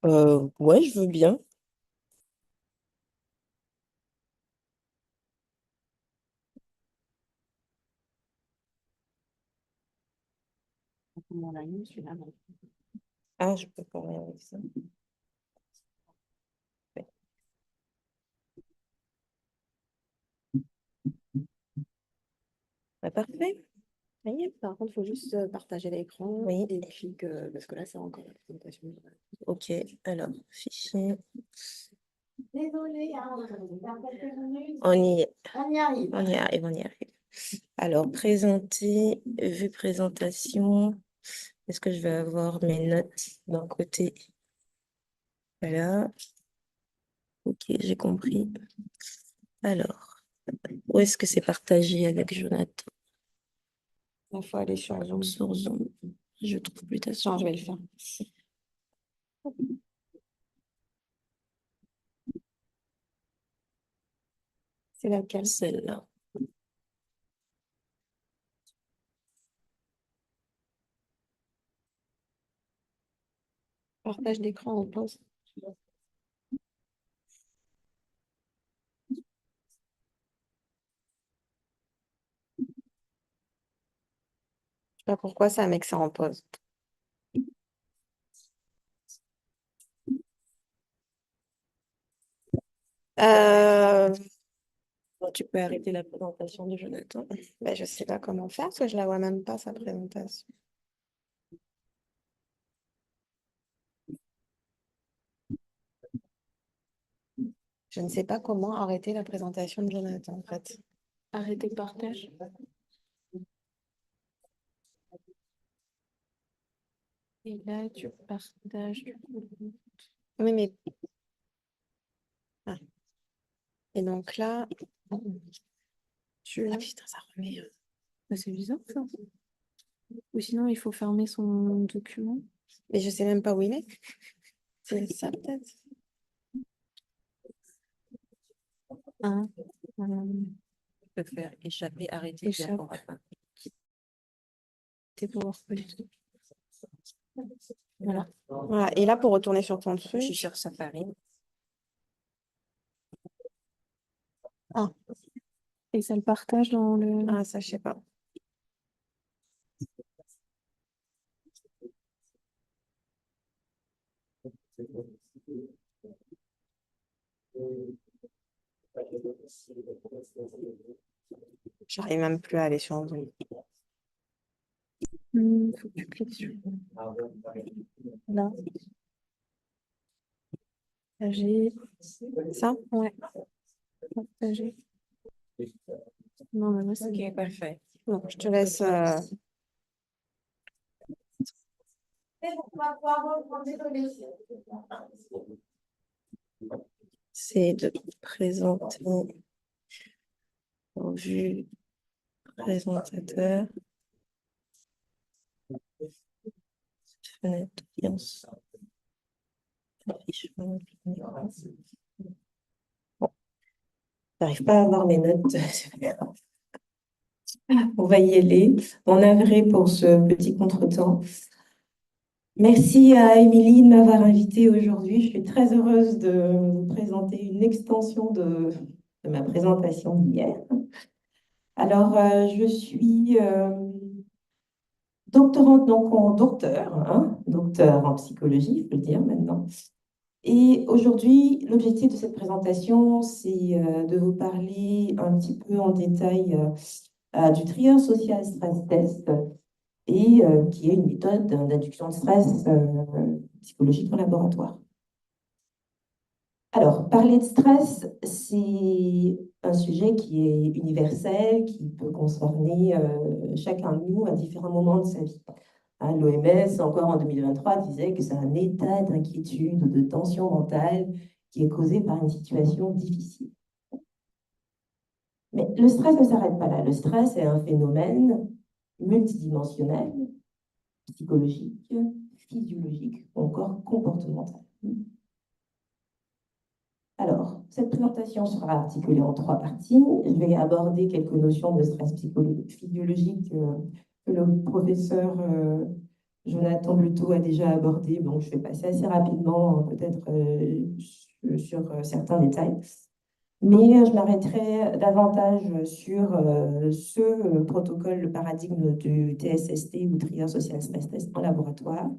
oui. Ouais, je veux bien. Ah, je peux parler avec ça. Ouais. Bah, parfait. Oui, par contre, il faut juste partager l'écran. Oui. Et puis parce que là, c'est encore la présentation. Ok, alors, fichier. Désolée, hein, dans quelques minutes, On y est. on y arrive. On y arrive, on y arrive. Alors, présenter, vue présentation. Est-ce que je vais avoir mes notes d'un côté? Voilà. Ok, j'ai compris. Alors, où est-ce que c'est partagé avec Jonathan? Il faut aller sur Zoom. Sur Zoom. Je trouve plus ta Non, je vais le faire. C'est laquelle? Celle-là. Partage d'écran en pause. Je sais pas pourquoi ça met que ça en pause. Bon, tu peux arrêter la présentation de Jonathan. Ben, je sais pas comment faire parce que je la vois même pas sa présentation. Je ne sais pas comment arrêter la présentation de Jonathan en fait. Arrêter le partage. Et là, tu partages. Oui, mais. Ah. Et donc là, Ah putain, ça remet. Bah, c'est bizarre ça. Ou sinon, il faut fermer son document. mais je sais même pas où il est. C'est ça peut-être. Hein. Tu peux faire échapper, arrêter, puis Échappe. après, on va pas. T'es PowerPoint. Voilà. Voilà. Et là, pour retourner sur ton Je suis truc. sur Safari. Ah, Et ça le partage dans le. ah, ça, je sais pas. J'arrive même plus à aller sur Zoom. Faut que tu cliques sur. Là. Partager. Ça? Ouais. Partager. Non, mais moi, c'est. Ok, parfait. Bon, je te laisse. On va pouvoir reprendre des commissions. C'est de présenter en vue présentateur. Fenêtre d'audience. Affichement. Bon, j'arrive pas à avoir mes notes. C'est pas grave. On va y aller. On est navré pour ce petit contretemps. Merci à Émilie de m'avoir invitée aujourd'hui. Je suis très heureuse de vous présenter une extension de ma présentation d'hier. Alors, je suis doctorante, donc docteur en psychologie, je peux le dire maintenant. Et aujourd'hui, l'objectif de cette présentation, c'est de vous parler un petit peu en détail du Trigger Social Stress Test, et qui est une méthode d'induction de stress psychologique en laboratoire. Alors, parler de stress, c'est un sujet qui est universel, qui peut concerner chacun de nous à différents moments de sa vie. Hein, l'OMS, encore en 2023, disait que c'est un état d'inquiétude ou de tension mentale qui est causé par une situation difficile. Mais le stress ne s'arrête pas là. Le stress est un phénomène multidimensionnel, psychologique, physiologique ou encore comportemental. Alors, cette présentation sera articulée en 3 parties. Je vais aborder quelques notions de stress physiologique que le professeur Jonathan Bluteau a déjà abordé. Donc, je vais passer assez rapidement, peut-être sur certains détails. Mais je m'arrêterai davantage sur ce protocole, le paradigme du TSST ou Trigger Social Stress Test en laboratoire.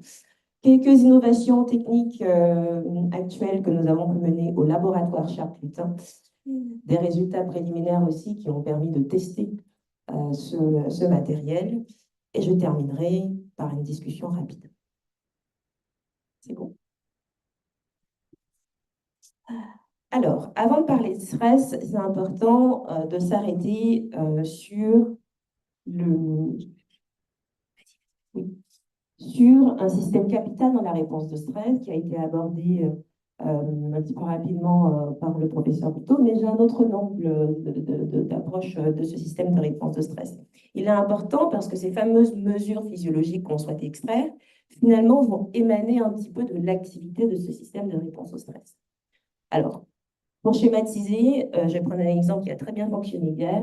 Quelques innovations techniques actuelles que nous avons pu mener au laboratoire Charles-Plutin. Des résultats préliminaires aussi qui ont permis de tester ce matériel. Et je terminerai par une discussion rapide. C'est bon? Alors, avant de parler de stress, c'est important de s'arrêter sur un système capital dans la réponse de stress qui a été abordé un petit peu rapidement par le professeur Bluteau, mais j'ai un autre angle d'approche de ce système de réponse de stress. Il est important parce que ces fameuses mesures physiologiques qu'on souhaite extraire, finalement, vont émaner un petit peu de l'activité de ce système de réponse au stress. Alors, pour schématiser, je vais prendre un exemple qui a très bien fonctionné hier.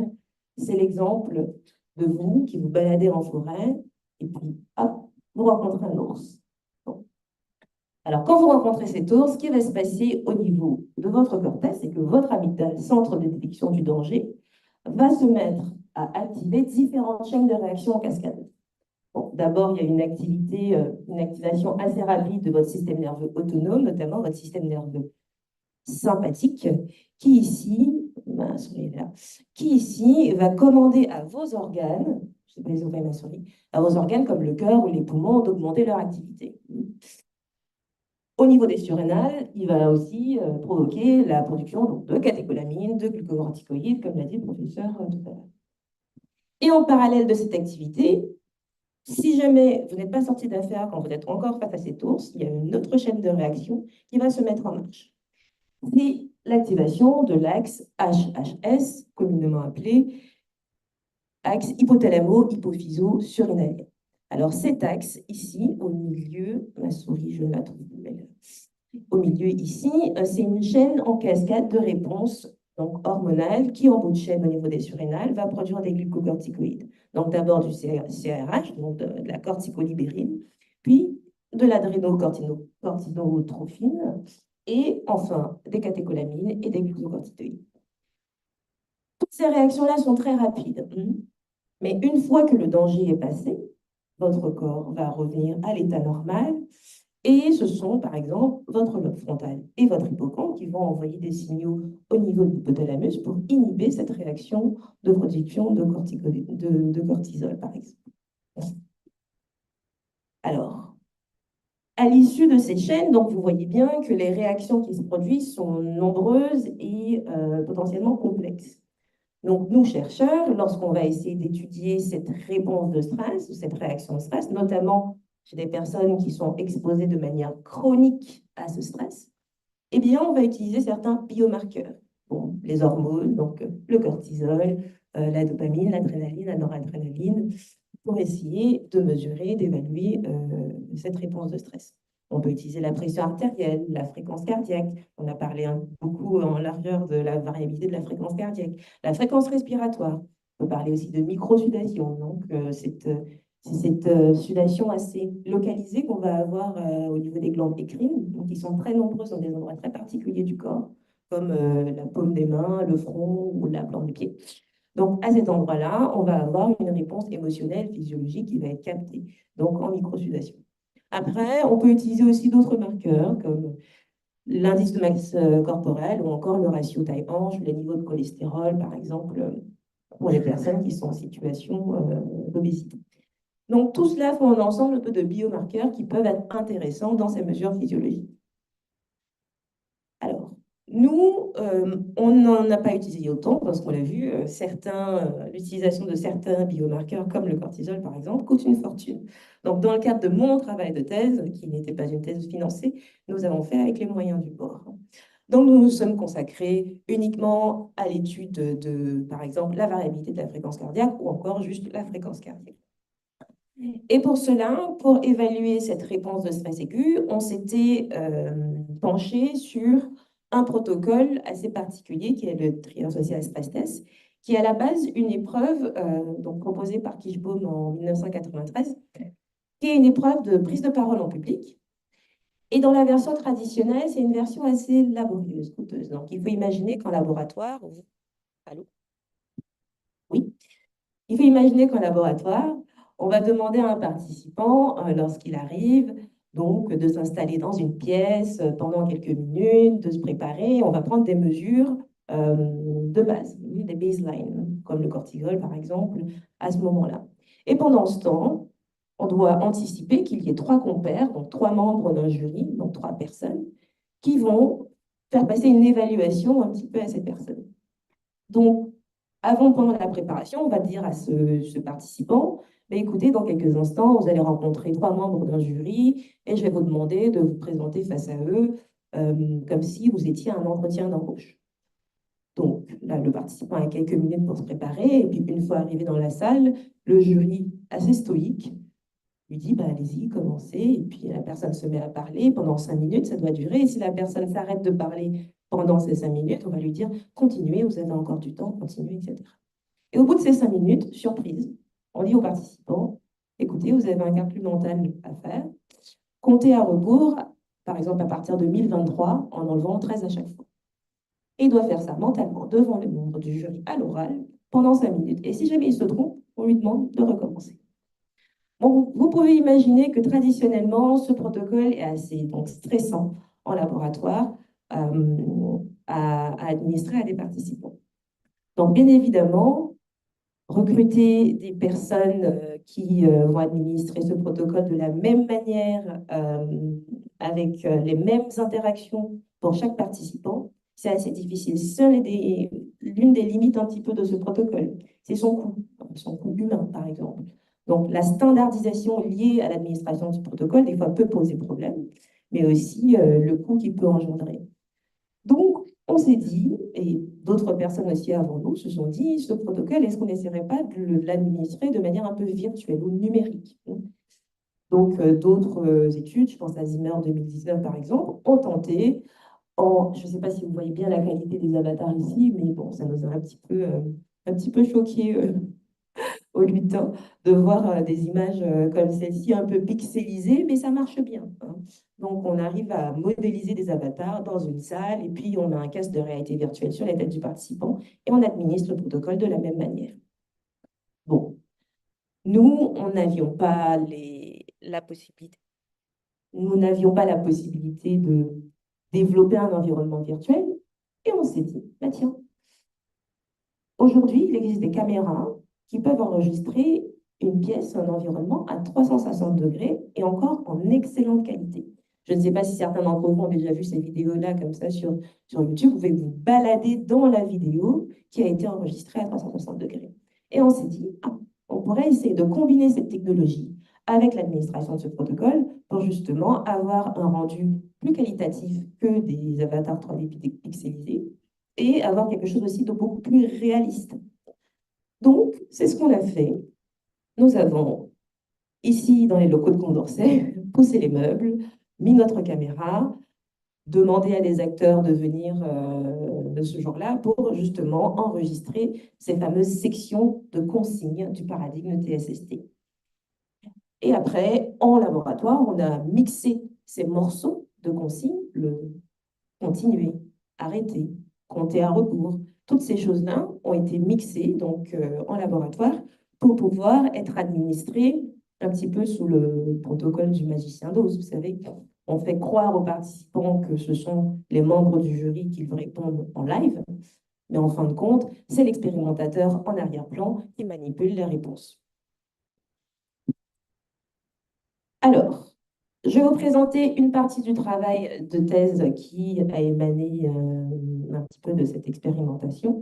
C'est l'exemple de vous qui vous baladez en forêt et puis, hop, vous rencontrez un ours. Bon. Alors, quand vous rencontrez cet ours, ce qui va se passer au niveau de votre cortex, c'est que votre amygdale, centre de détection du danger, va se mettre à activer différentes chaînes de réaction en cascade. Bon, d'abord, il y a une activation assez rapide de votre système nerveux autonome, notamment votre système nerveux sympathique, qui ici va commander à vos organes, je ne sais pas les ouvrir ma souris, à vos organes comme le cœur ou les poumons d'augmenter leur activité. Au niveau des surrénales, il va aussi provoquer la production donc, de catécholamines, de glucocorticoïdes, comme l'a dit le professeur tout à l'heure. Et en parallèle de cette activité, si jamais vous n'êtes pas sorti d'affaire quand vous êtes encore face à cet ours, il y a une autre chaîne de réaction qui va se mettre en marche. C'est l'activation de l'axe HHS, communément appelé axe hypothalamo-hypophyso-surrénalien. Alors cet axe ici, au milieu, ma souris, je ne la trouve plus belle. Au milieu ici, c'est une chaîne en cascade de réponse donc hormonale qui, en bout de chaîne au niveau des surrénales, va produire des glucocorticoïdes. Donc d'abord du CRH, donc de la corticolibérine, puis de l'adrénocortinotrophine, et enfin des catécholamines et des glucocorticoïdes. Toutes ces réactions-là sont très rapides. Mais une fois que le danger est passé, votre corps va revenir à l'état normal et ce sont, par exemple, votre lobe frontal et votre hippocampe qui vont envoyer des signaux au niveau de l'hypothalamus pour inhiber cette réaction de production de cortisol, par exemple. Alors, à l'issue de ces chaînes, donc vous voyez bien que les réactions qui se produisent sont nombreuses et potentiellement complexes. Donc, nous, chercheurs, lorsqu'on va essayer d'étudier cette réponse de stress ou cette réaction de stress, notamment chez des personnes qui sont exposées de manière chronique à ce stress, eh bien, on va utiliser certains biomarqueurs. Bon, les hormones, donc le cortisol, la dopamine, l'adrénaline, la noradrénaline, pour essayer de mesurer, d'évaluer cette réponse de stress. On peut utiliser la pression artérielle, la fréquence cardiaque. On a parlé beaucoup en largeur de la variabilité de la fréquence cardiaque. La fréquence respiratoire. On peut parler aussi de microsudation. Donc, c'est cette sudation assez localisée qu'on va avoir au niveau des glandes écrines, donc qui sont très nombreuses dans des endroits très particuliers du corps, comme la paume des mains, le front ou la plante du pied. Donc, à cet endroit-là, on va avoir une réponse émotionnelle, physiologique qui va être captée, donc en microsudation. Après, on peut utiliser aussi d'autres marqueurs comme l'indice de masse corporelle ou encore le ratio taille-hanche, les niveaux de cholestérol, par exemple, pour les personnes qui sont en situation d'obésité. Donc, tout cela font un ensemble un peu de biomarqueurs qui peuvent être intéressants dans ces mesures physiologiques. Alors, nous, on n'en a pas utilisé autant parce qu'on l'a vu, l'utilisation de certains biomarqueurs comme le cortisol, par exemple, coûte une fortune. Donc, dans le cadre de mon travail de thèse, qui n'était pas une thèse financée, nous avons fait avec les moyens du bord. Donc, nous nous sommes consacrés uniquement à l'étude par exemple, la variabilité de la fréquence cardiaque ou encore juste la fréquence cardiaque. Et pour cela, pour évaluer cette réponse de stress aigu, on s'était penché sur un protocole assez particulier qui est le Trial Social Stress Test, qui est à la base une épreuve donc proposée par Kirschbaum en 1993, qui est une épreuve de prise de parole en public. Et dans la version traditionnelle, c'est une version assez laborieuse, coûteuse. Donc, il faut imaginer qu'en laboratoire... Allô? Oui. Il faut imaginer qu'en laboratoire, on va demander à un participant, lorsqu'il arrive, donc de s'installer dans une pièce pendant quelques minutes, de se préparer. On va prendre des mesures de base, des baselines, comme le cortisol par exemple, à ce moment-là. Et pendant ce temps, on doit anticiper qu'il y ait 3 compères, donc 3 membres d'un jury, donc 3 personnes, qui vont faire passer une évaluation un petit peu à cette personne. Donc, pendant la préparation, on va dire à ce participant, écoutez, dans quelques instants, vous allez rencontrer 3 membres d'un jury et je vais vous demander de vous présenter face à eux comme si vous étiez à un entretien d'embauche. Donc, là, le participant a quelques minutes pour se préparer et puis une fois arrivé dans la salle, le jury, assez stoïque, lui dit, allez-y, commencez. Et puis la personne se met à parler pendant 5 minutes, ça doit durer. Et si la personne s'arrête de parler pendant ces 5 minutes, on va lui dire, continuez, vous avez encore du temps, continuez, etc. Et au bout de ces 5 minutes, surprise, on dit aux participants, écoutez, vous avez un calcul mental à faire, comptez à rebours, par exemple à partir de 1023, en enlevant 13 à chaque fois. Et il doit faire ça mentalement devant les membres du jury à l'oral pendant 5 minutes. Et si jamais il se trompe, on lui demande de recommencer. Bon, vous pouvez imaginer que traditionnellement, ce protocole est assez stressant en laboratoire à administrer à des participants. Donc, bien évidemment, recruter des personnes qui vont administrer ce protocole de la même manière, avec les mêmes interactions pour chaque participant, c'est assez difficile. C'est l'une des limites un petit peu de ce protocole. C'est son coût humain, par exemple. Donc, la standardisation liée à l'administration du protocole, des fois, peut poser problème, mais aussi le coût qu'il peut engendrer. Donc, on s'est dit, et d'autres personnes aussi avant nous se sont dit, ce protocole, est-ce qu'on n'essaierait pas de l'administrer de manière un peu virtuelle ou numérique? Donc, d'autres études, je pense à Zimmer 2019 par exemple, ont tenté, je ne sais pas si vous voyez bien la qualité des avatars ici, mais bon, ça nous a un petit peu choqué au lutin de voir des images comme celle-ci, un peu pixelisées, mais ça marche bien. Donc, on arrive à modéliser des avatars dans une salle et puis on a un casque de réalité virtuelle sur la tête du participant et on administre le protocole de la même manière. Bon, nous, on n'avions pas la possibilité. Nous n'avions pas la possibilité de développer un environnement virtuel et on s'est dit, tiens, aujourd'hui, il existe des caméras qui peuvent enregistrer une pièce, un environnement à 360 degrés et encore en excellente qualité. Je ne sais pas si certains d'entre vous ont déjà vu ces vidéos-là comme ça sur YouTube. Vous pouvez vous balader dans la vidéo qui a été enregistrée à 360 degrés. Et on s'est dit, on pourrait essayer de combiner cette technologie avec l'administration de ce protocole pour justement avoir un rendu plus qualitatif que des avatars 3D pixelisés et avoir quelque chose aussi de beaucoup plus réaliste. Donc, c'est ce qu'on a fait. Nous avons, ici, dans les locaux de Condorcet, poussé les meubles, mis notre caméra, demandé à des acteurs de venir de ce jour-là pour justement enregistrer ces fameuses sections de consignes du paradigme TSST. Et après, en laboratoire, on a mixé ces morceaux de consignes, le continuer, arrêter, compter à rebours. Toutes ces choses-là ont été mixées donc, en laboratoire pour pouvoir être administrées un petit peu sous le protocole du magicien d'Oz. Vous savez, on fait croire aux participants que ce sont les membres du jury qui répondent en live, mais en fin de compte, c'est l'expérimentateur en arrière-plan qui manipule les réponses. Alors, je vais vous présenter une partie du travail de thèse qui a émané un petit peu de cette expérimentation.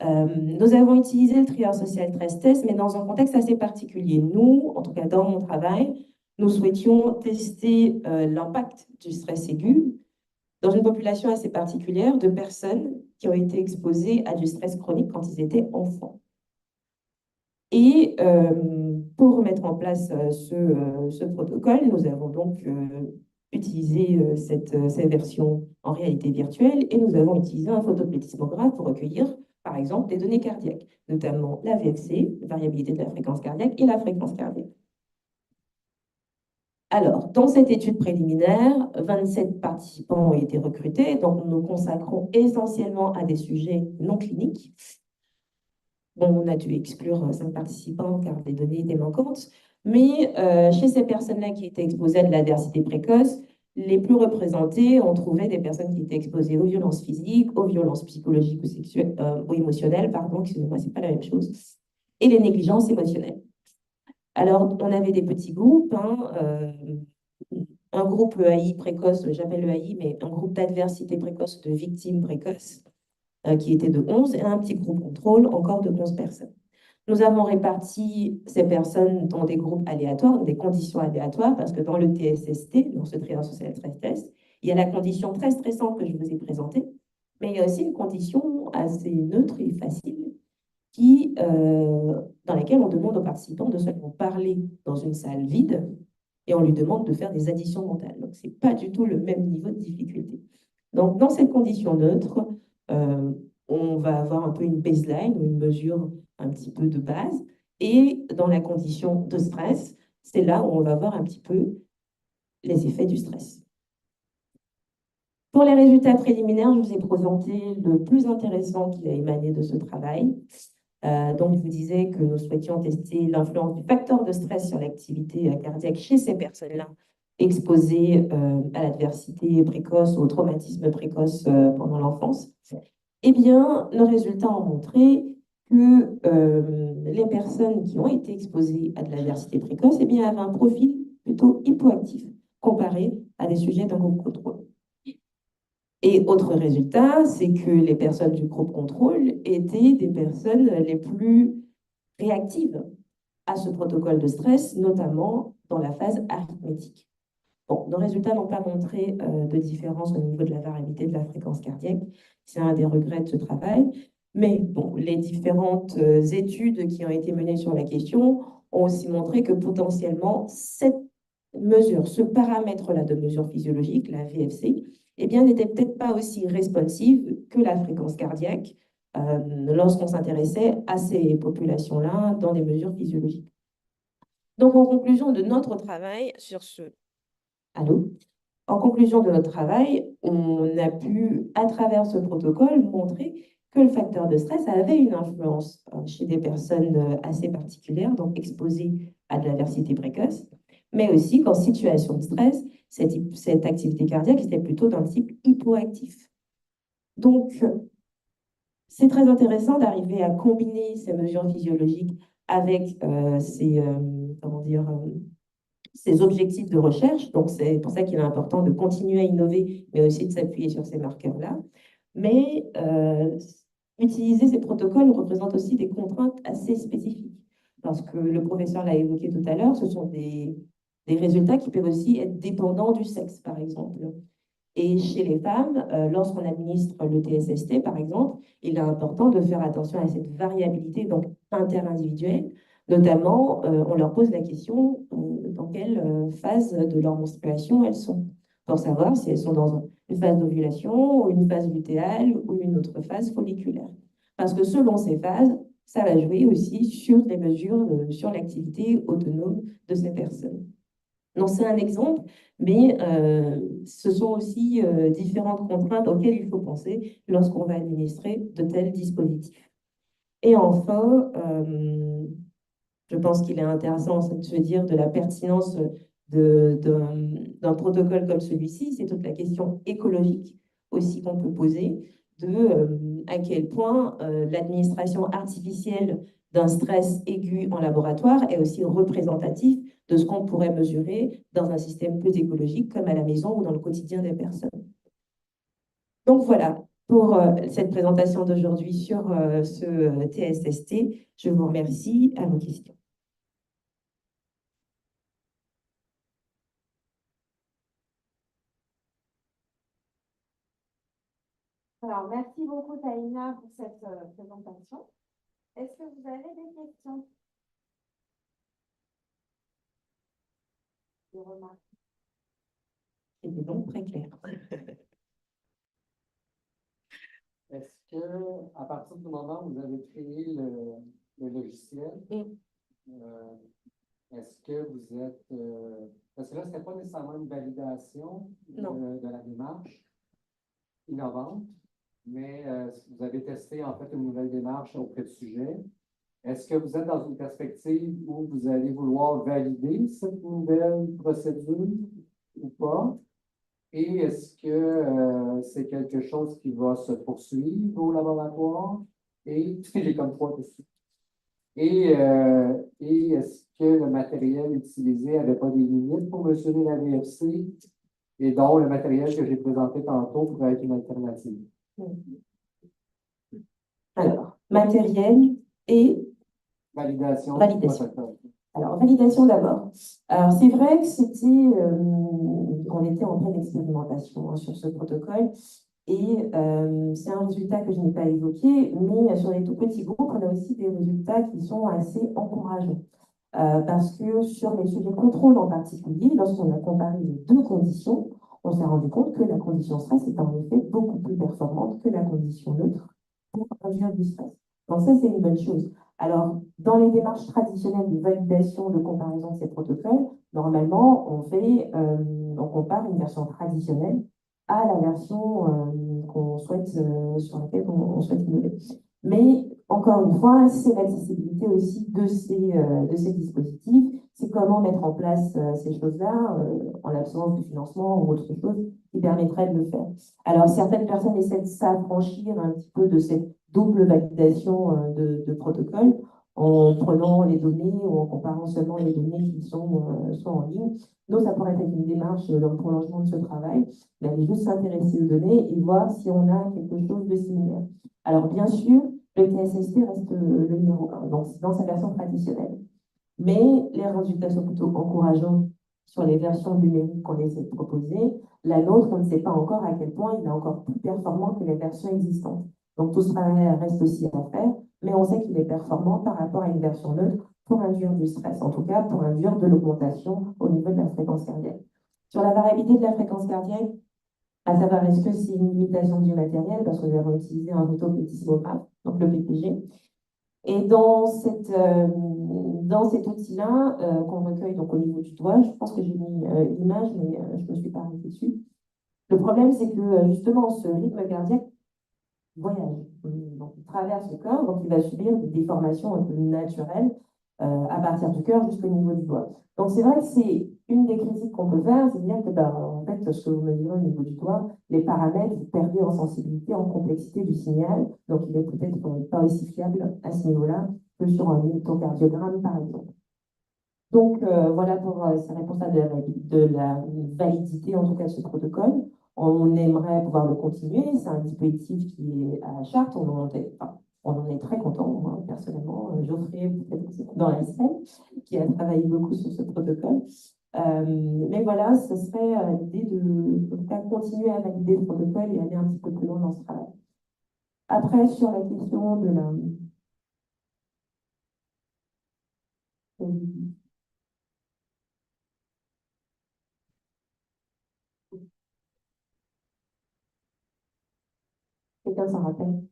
Nous avons utilisé le Trier Social Stress Test, mais dans un contexte assez particulier. Nous, en tout cas dans mon travail, nous souhaitions tester l'impact du stress aigu dans une population assez particulière de personnes qui ont été exposées à du stress chronique quand ils étaient enfants. Et pour mettre en place ce protocole, nous avons donc utilisé cette version en réalité virtuelle et nous avons utilisé un photoplethysmographe pour recueillir, par exemple, des données cardiaques, notamment la VFC, la variabilité de la fréquence cardiaque, et la fréquence cardiaque. Alors, dans cette étude préliminaire, 27 participants ont été recrutés, donc nous nous consacrons essentiellement à des sujets non cliniques. Bon, on a dû exclure 5 participants car les données étaient manquantes, mais chez ces personnes-là qui étaient exposées à de l'adversité précoce, les plus représentées, on trouvait des personnes qui étaient exposées aux violences physiques, aux violences psychologiques ou sexuelles, ou émotionnelles, pardon, excusez-moi, c'est pas la même chose, et les négligences émotionnelles. Alors, on avait des petits groupes, hein, un groupe EAI précoce, j'appelle EAI, mais un groupe d'adversité précoce de victimes précoces, qui était de 11, et un petit groupe contrôle, encore de 11 personnes. Nous avons réparti ces personnes dans des groupes aléatoires, dans des conditions aléatoires, parce que dans le TSST, dans ce Trier Social Stress Test, il y a la condition très stressante que je vous ai présentée, mais il y a aussi une condition assez neutre et facile, dans laquelle on demande aux participants de seulement parler dans une salle vide, et on lui demande de faire des additions mentales. Donc, ce n'est pas du tout le même niveau de difficulté. Donc, dans cette condition neutre, on va avoir un peu une baseline, ou une mesure un petit peu de base. Et dans la condition de stress, c'est là où on va voir un petit peu les effets du stress. Pour les résultats préliminaires, je vous ai présenté le plus intéressant qui a émané de ce travail. Donc, je vous disais que nous souhaitions tester l'influence du facteur de stress sur l'activité cardiaque chez ces personnes-là exposées à l'adversité précoce, au traumatisme précoce pendant l'enfance. Eh bien, nos résultats ont montré que les personnes qui ont été exposées à de l'adversité précoce avaient un profil plutôt hypoactif comparé à des sujets d'un groupe contrôle. Et autre résultat, c'est que les personnes du groupe contrôle étaient des personnes les plus réactives à ce protocole de stress, notamment dans la phase arithmétique. Bon, nos résultats n'ont pas montré de différence au niveau de la variabilité de la fréquence cardiaque. C'est un des regrets de ce travail. Mais bon, les différentes études qui ont été menées sur la question ont aussi montré que potentiellement, cette mesure, ce paramètre-là de mesure physiologique, la VFC, eh bien, n'était peut-être pas aussi responsive que la fréquence cardiaque lorsqu'on s'intéressait à ces populations-là dans des mesures physiologiques. Donc, en conclusion de notre travail sur ce... Allô? En conclusion de notre travail, on a pu, à travers ce protocole, montrer que le facteur de stress avait une influence chez des personnes assez particulières, donc exposées à de l'adversité précoce, mais aussi qu'en situation de stress, cette activité cardiaque était plutôt d'un type hypoactif. Donc, c'est très intéressant d'arriver à combiner ces mesures physiologiques avec ces objectifs de recherche. Donc, c'est pour ça qu'il est important de continuer à innover, mais aussi de s'appuyer sur ces marqueurs-là. Mais utiliser ces protocoles représente aussi des contraintes assez spécifiques. Parce que le professeur l'a évoqué tout à l'heure, ce sont des résultats qui peuvent aussi être dépendants du sexe, par exemple. Et chez les femmes, lorsqu'on administre le TSST, par exemple, il est important de faire attention à cette variabilité donc interindividuelle. Notamment, on leur pose la question dans quelle phase de leur menstruation elles sont, pour savoir si elles sont dans une phase d'ovulation, ou une phase lutéale, ou une autre phase folliculaire. Parce que selon ces phases, ça va jouer aussi sur les mesures, sur l'activité autonome de ces personnes. Donc, c'est un exemple, mais ce sont aussi différentes contraintes auxquelles il faut penser lorsqu'on va administrer de tels dispositifs. Et enfin, je pense qu'il est intéressant de se dire de la pertinence d'un protocole comme celui-ci, c'est toute la question écologique aussi qu'on peut poser, de à quel point l'administration artificielle d'un stress aigu en laboratoire est aussi représentatif de ce qu'on pourrait mesurer dans un système plus écologique comme à la maison ou dans le quotidien des personnes. Donc voilà pour cette présentation d'aujourd'hui sur ce TSST. Je vous remercie. À vos questions. Alors, merci beaucoup, Taïna, pour cette présentation. Est-ce que vous avez des questions? Des remarques? C'était donc très clair. Est-ce que, à partir du moment où vous avez créé le logiciel, euh, est-ce que vous êtes... parce que là, ce n'était pas nécessairement une validation de la démarche innovante, mais vous avez testé en fait une nouvelle démarche auprès du sujet. Est-ce que vous êtes dans une perspective où vous allez vouloir valider cette nouvelle procédure ou pas? Et est-ce que c'est quelque chose qui va se poursuivre au laboratoire? Et j'ai comme trois questions. Et est-ce que le matériel utilisé n'avait pas des limites pour mesurer la VFC? Et donc, le matériel que j'ai présenté tantôt pourrait être une alternative. Alors, matériel et validation. Alors, validation d'abord. Alors, c'est vrai que on était en pleine expérimentation sur ce protocole. Et c'est un résultat que je n'ai pas évoqué, mais sur les tout petits groupes, on a aussi des résultats qui sont assez encourageants. Parce que sur les sujets contrôle en particulier, lorsqu'on a comparé les deux conditions, on s'est rendu compte que la condition stress est en effet beaucoup plus performante que la condition neutre pour induire du stress. Donc ça, c'est une bonne chose. Alors, dans les démarches traditionnelles de validation, de comparaison de ces protocoles, normalement, on compare une version traditionnelle à la version qu'on souhaite, sur laquelle on souhaite innover. Mais encore une fois, c'est l'accessibilité aussi de ces dispositifs, c'est comment mettre en place ces choses-là en l'absence de financement ou autre chose qui permettrait de le faire. Alors, certaines personnes essaient de s'affranchir un petit peu de cette double validation de protocole en prenant les données ou en comparant seulement les données qui sont en ligne. Donc, ça pourrait être une démarche dans le prolongement de ce travail, d'aller juste s'intéresser aux données et voir si on a quelque chose de similaire. Alors, bien sûr, le TSST reste le numéro 1, donc c'est dans sa version traditionnelle. Mais les résultats sont plutôt encourageants sur les versions numériques qu'on essaie de proposer. La nôtre, on ne sait pas encore à quel point il est encore plus performant que les versions existantes. Donc, tout ce travail reste aussi à faire, mais on sait qu'il est performant par rapport à une version neutre pour induire du stress, en tout cas pour induire de l'augmentation au niveau de la fréquence cardiaque. Sur la variabilité de la fréquence cardiaque, à savoir est-ce que c'est une limitation du matériel, parce que nous avons utilisé un plethysmographe, donc le PPG. Et dans cet outil-là, qu'on recueille donc au niveau du doigt, je pense que j'ai mis l'image, mais je ne me suis pas arrêtée dessus. Le problème, c'est que justement, ce rythme cardiaque voyage. Donc, il traverse le corps, donc il va subir des déformations un peu naturelles à partir du cœur jusqu'au niveau du doigt. Donc, c'est vrai que c'est une des critiques qu'on peut faire, c'est de dire que, en fait, ce que vous mesurez au niveau du doigt, les paramètres, vous perdez en sensibilité, en complexité du signal, donc il est peut-être pas aussi fiable à ce niveau-là que sur un électrocardiogramme, par exemple. Donc, voilà pour ces réponses de la validité, en tout cas, de ce protocole. On aimerait pouvoir le continuer. C'est un dispositif qui est à la charte. On en est très content, moi, personnellement. Geoffrey, dans la scène, qui a travaillé beaucoup sur ce protocole. Mais voilà, ce serait l'idée de en tout cas, continuer à valider le protocole et aller un petit peu plus loin dans ce travail. Après, sur la question de la... Quelqu'un s'en rappelle?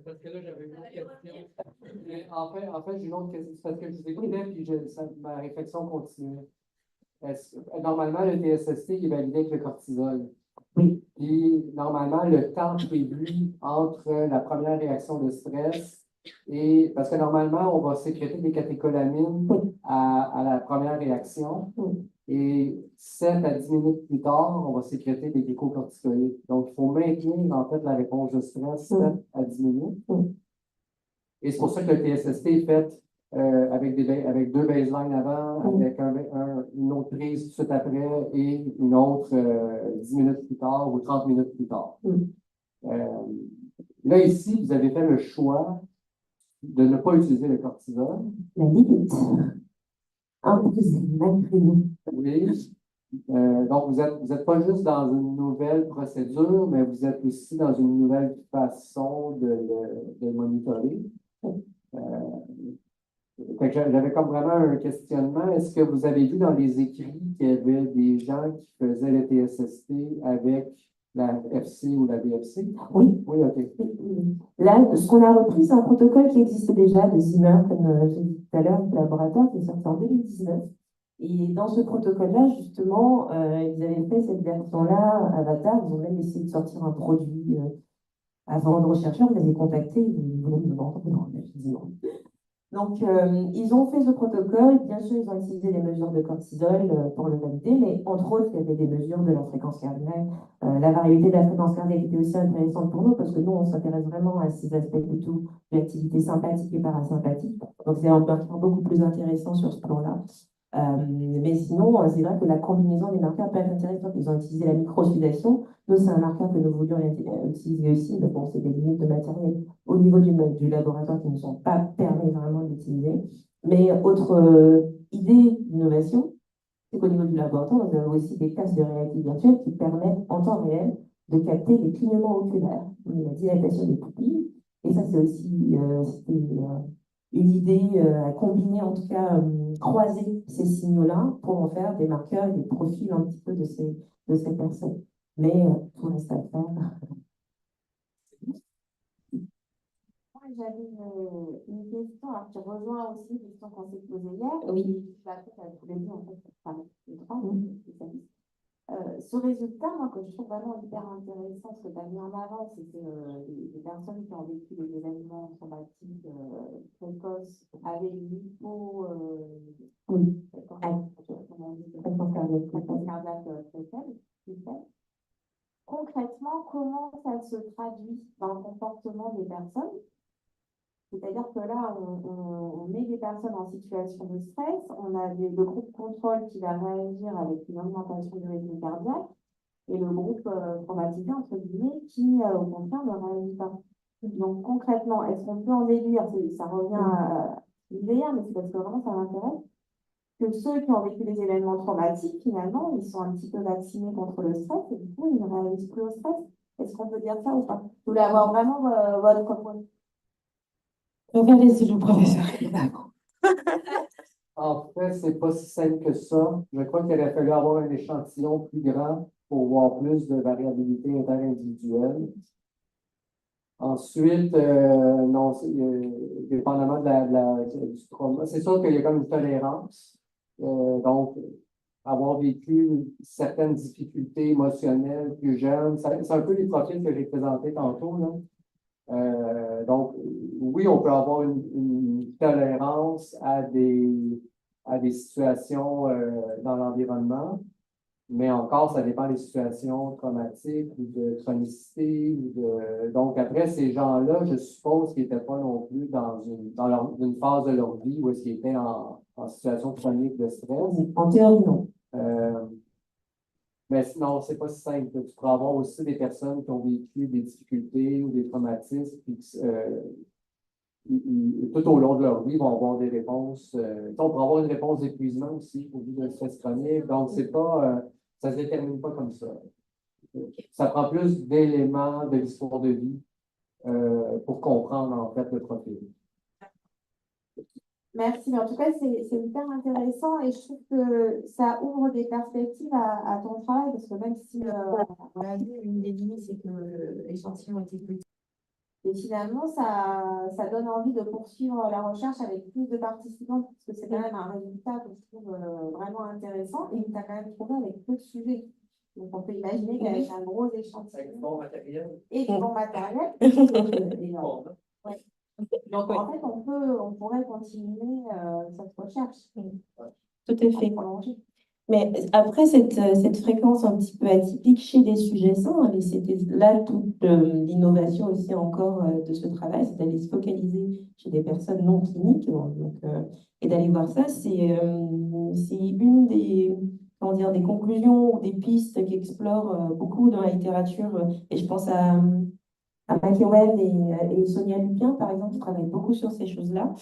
Parce que là, j'avais une autre question. Mais en fait, j'ai une autre question. C'est parce que je vous écoutais, puis ma réflexion continuait. Normalement, le TSST il est validé avec le cortisol. Oui. Puis, normalement, le temps prévu entre la première réaction de stress et... Parce que normalement, on va sécréter des catécholamines à la première réaction. Et 7 à 10 minutes plus tard, on va sécréter des glucocorticoïdes. Donc, il faut maintenir, en fait, la réponse de stress 7 à 10 minutes. Et c'est pour ça que le TSST est fait avec deux baselines avant, avec une autre prise tout de suite après et une autre 10 minutes plus tard ou 30 minutes plus tard. Là, ici, vous avez fait le choix de ne pas utiliser le cortisol. La limite. Imposée, malgré nous. Oui. Donc, vous êtes pas juste dans une nouvelle procédure, mais vous êtes aussi dans une nouvelle façon de le monitorer. J'avais comme vraiment un questionnement. Est-ce que vous avez vu dans les écrits qu'il y avait des gens qui faisaient le TSST avec la FC ou la BFC? Oui. Oui, OK. Là, ce qu'on a repris, c'est un protocole qui existait déjà de Zimmer, comme j'ai dit tout à l'heure, le laboratoire qui est sorti en 2019. Et dans ce protocole-là, justement, ils avaient fait cette version-là, Avatar. Ils ont même essayé de sortir un produit avant de rechercheurs. On les a contactés, ils voulaient me vendre. Non, j'ai dit non. Donc, ils ont fait ce protocole. Bien sûr, ils ont utilisé des mesures de cortisol pour le valider, mais entre autres, il y avait des mesures de la fréquence cardiaque. La variabilité de la fréquence cardiaque était aussi intéressante pour nous parce que nous, on s'intéresse vraiment à ces aspects plutôt de l'activité sympathique et parasympathique. Donc, c'est un marqueur beaucoup plus intéressant sur ce plan-là. Mais sinon, c'est vrai que la combinaison des marqueurs peut être intéressante. Ils ont utilisé la microsudation. Nous, c'est un marqueur que nous voulions utiliser aussi, mais bon, c'est des limites de matériel au niveau du laboratoire qui ne sont pas permis vraiment d'utiliser. Mais autre idée d'innovation, c'est qu'au niveau du laboratoire, nous avons aussi des casques de réalité virtuelle qui permettent en temps réel de capter les clignements oculaires, la dilatation des pupilles. Et ça, c'est aussi une idée à combiner, en tout cas, croiser ces signaux-là pour en faire des marqueurs et des profils un petit peu de ces personnes. Mais tout reste à faire. J'avais une question alors, qui rejoint aussi une question qu'on s'est posée hier. Oui. Je l'ai appris à tous les deux, en fait, enfin, les trois, ce résultat, moi, que je trouve vraiment hyper intéressant, ce que tu as mis en avant, c'était des personnes qui ont vécu des événements traumatiques précoces avec l'hypo... oui. Comment on dit, fréquence cardiaque très faible. Concrètement, comment ça se traduit dans le comportement des personnes? C'est-à-dire que là, on met des personnes en situation de stress, on a le groupe contrôle qui va réagir avec une augmentation du rythme cardiaque, et le groupe traumatisé, entre guillemets, qui, au contraire, ne réagit pas. Donc, concrètement, est-ce qu'on peut en déduire, ça revient à l'idée, mais c'est parce que vraiment, ça m'intéresse, que ceux qui ont vécu des événements traumatiques, finalement, ils sont un petit peu vaccinés contre le stress, et du coup, ils ne réagissent plus au stress. Est-ce qu'on peut dire ça ou pas? Je voulais avoir vraiment votre point de vue. Regardez le professeur. En fait, c'est pas si simple que ça. Je crois qu'il aurait fallu avoir un échantillon plus grand pour voir plus de variabilité interindividuelle. Ensuite, non, dépendamment du trauma, c'est sûr qu'il y a comme une tolérance. Donc, avoir vécu certaines difficultés émotionnelles plus jeunes, c'est un peu les profils que j'ai présentés tantôt, là. Donc, oui, on peut avoir une tolérance à des situations dans l'environnement, mais encore, ça dépend des situations traumatiques ou de chronicité. Donc, après, ces gens-là, je suppose qu'ils n'étaient pas non plus dans une phase de leur vie où est-ce qu'ils étaient en situation chronique de stress. En théorie, non. Mais sinon, c'est pas si simple. Tu pourras avoir aussi des personnes qui ont vécu des difficultés ou des traumatismes, puis tout au long de leur vie, vont avoir des réponses. On pourra avoir une réponse d'épuisement aussi au vu d'un stress chronique. Donc, c'est pas, ça se détermine pas comme ça. Ça prend plus d'éléments de l'histoire de vie pour comprendre en fait le profil. Merci, mais en tout cas, c'est hyper intéressant et je trouve que ça ouvre des perspectives à ton travail parce que même si on l'a vu, une des limites, c'est que l'échantillon était petit. Et finalement, ça donne envie de poursuivre la recherche avec plus de participants parce que c'est quand même un résultat que je trouve vraiment intéressant et tu as quand même trouvé avec peu de sujets. Donc, on peut imaginer qu'avec un gros échantillon Avec du bon matériel. et du bon matériel, c'est énorme. Ouais. Donc, Oui. en fait, on pourrait continuer cette recherche. Tout à fait. Prolonger. Mais après, cette fréquence un petit peu atypique chez des sujets sains, et c'était là toute l'innovation aussi encore de ce travail, c'est d'aller se focaliser chez des personnes non cliniques. Donc, et d'aller voir ça, c'est une des, comment dire, des conclusions ou des pistes qu'explorent beaucoup dans la littérature. Et je pense à McEwen et Sonia Lupien, par exemple, qui travaillent beaucoup sur ces choses-là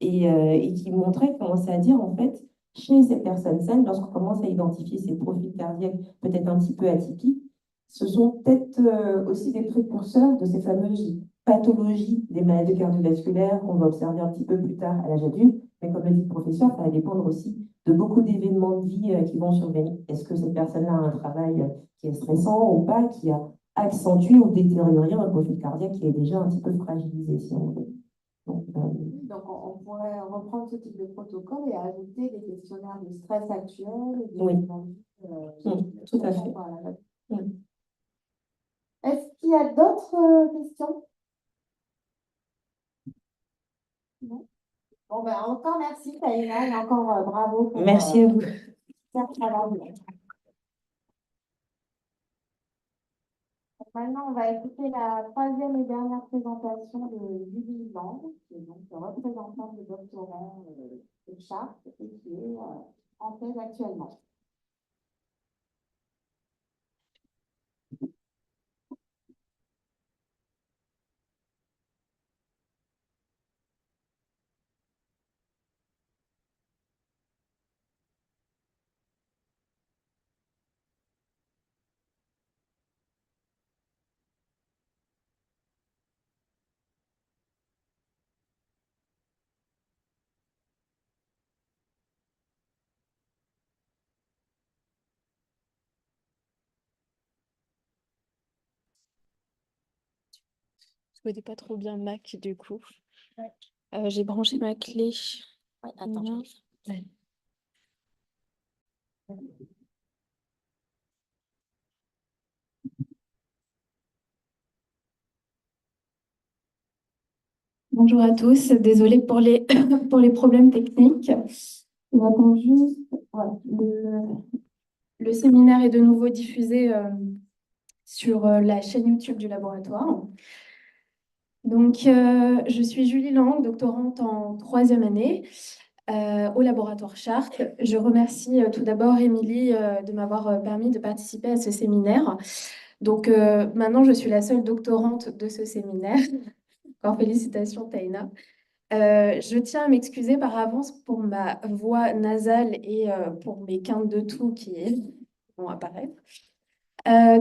et qui montraient, commençaient à dire, en fait, chez ces personnes saines, lorsqu'on commence à identifier ces profils cardiaques peut-être un petit peu atypiques, ce sont peut-être aussi des précurseurs de ces fameuses pathologies des maladies cardiovasculaires qu'on va observer un petit peu plus tard à l'âge adulte. Mais comme le dit le professeur, ça va dépendre aussi de beaucoup d'événements de vie qui vont survenir. Est-ce que cette personne-là a un travail qui est stressant ou pas, qui a accentué ou détérioré un profil cardiaque qui est déjà un petit peu fragilisé, si on veut. Donc, on pourrait reprendre ce type de protocole et ajouter des questionnaires de stress actuels et des Oui. événements de vie, Tout à fait. voilà. Mm. Est-ce qu'il y a d'autres questions? Non. Bon, ben, encore merci, Taïna, et encore bravo pour Merci à vous. ce travail. Maintenant, on va écouter la troisième et dernière présentation de Julie Lang, qui est donc représentante de doctorant de Chartres et qui est en thèse actuellement. Je connais pas trop bien Mac du coup. J'ai branché ma clé. Ouais, attends, Non. je Bonjour à tous, désolée pour les, pour les problèmes techniques. On attend juste, voilà, le séminaire est de nouveau diffusé sur la chaîne YouTube du laboratoire. Donc, je suis Julie Lang, doctorante en 3e année au laboratoire Chartres. Je remercie tout d'abord Émilie de m'avoir permis de participer à ce séminaire. Donc, maintenant, je suis la seule doctorante de ce séminaire. Encore félicitations, Taïna. Je tiens à m'excuser par avance pour ma voix nasale et pour mes quintes de toux qui vont apparaître.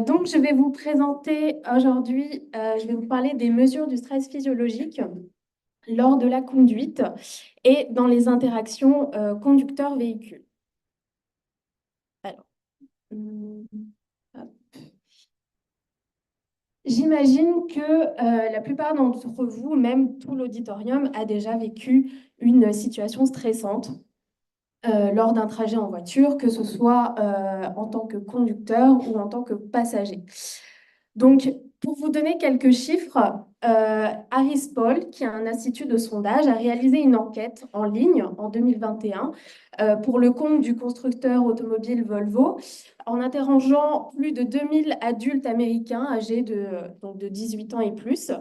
Donc, je vais vous présenter aujourd'hui, je vais vous parler des mesures du stress physiologique lors de la conduite et dans les interactions conducteur-véhicule. Alors, hop. J'imagine que la plupart d'entre vous, même tout l'auditorium, a déjà vécu une situation stressante lors d'un trajet en voiture, que ce soit en tant que conducteur ou en tant que passager. Donc, pour vous donner quelques chiffres, Harris Poll, qui est un institut de sondage, a réalisé une enquête en ligne en 2021 pour le compte du constructeur automobile Volvo, en interrogeant plus de 2000 adultes américains âgés donc de 18 ans et plus.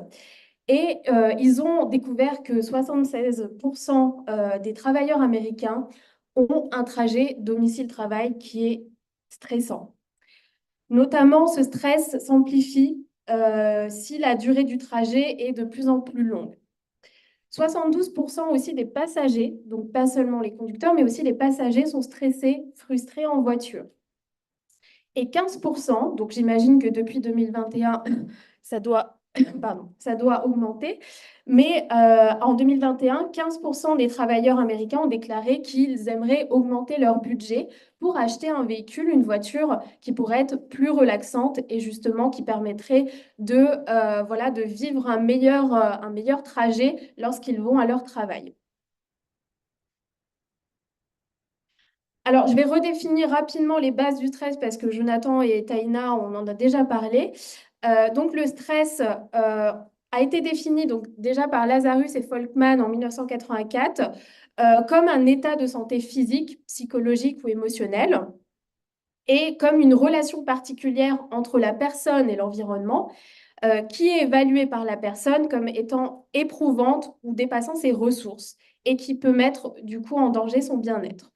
Et ils ont découvert que 76% des travailleurs américains ont un trajet domicile-travail qui est stressant. Notamment, ce stress s'amplifie si la durée du trajet est de plus en plus longue. 72% aussi des passagers, donc pas seulement les conducteurs, mais aussi les passagers sont stressés, frustrés en voiture. Et 15%, donc j'imagine que depuis 2021, ça doit, pardon, ça doit augmenter, mais en 2021, 15% des travailleurs américains ont déclaré qu'ils aimeraient augmenter leur budget pour acheter un véhicule, une voiture qui pourrait être plus relaxante et justement qui permettrait voilà, de vivre un meilleur trajet lorsqu'ils vont à leur travail. Alors, je vais redéfinir rapidement les bases du stress parce que Jonathan et Taïna, on en a déjà parlé. Donc, le stress a été défini donc, déjà par Lazarus et Folkman en 1984 comme un état de santé physique, psychologique ou émotionnel et comme une relation particulière entre la personne et l'environnement qui est évaluée par la personne comme étant éprouvante ou dépassant ses ressources et qui peut mettre du coup en danger son bien-être.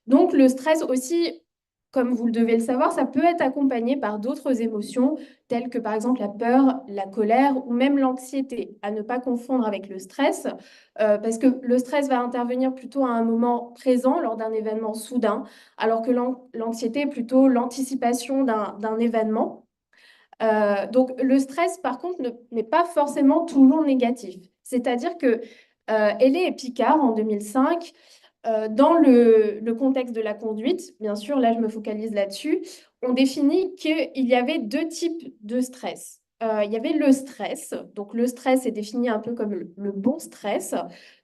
Donc, le stress aussi, comme vous le devez le savoir, ça peut être accompagné par d'autres émotions, telles que par exemple la peur, la colère ou même l'anxiété, à ne pas confondre avec le stress, parce que le stress va intervenir plutôt à un moment présent, lors d'un événement soudain, alors que l'anxiété est plutôt l'anticipation d'un événement. Donc, le stress, par contre, n'est pas forcément toujours négatif. C'est-à-dire que Hellé et Picard, en 2005, dans le contexte de la conduite, bien sûr, là je me focalise là-dessus, on définit qu'il y avait deux types de stress. Il y avait le stress, donc le stress est défini un peu comme le bon stress.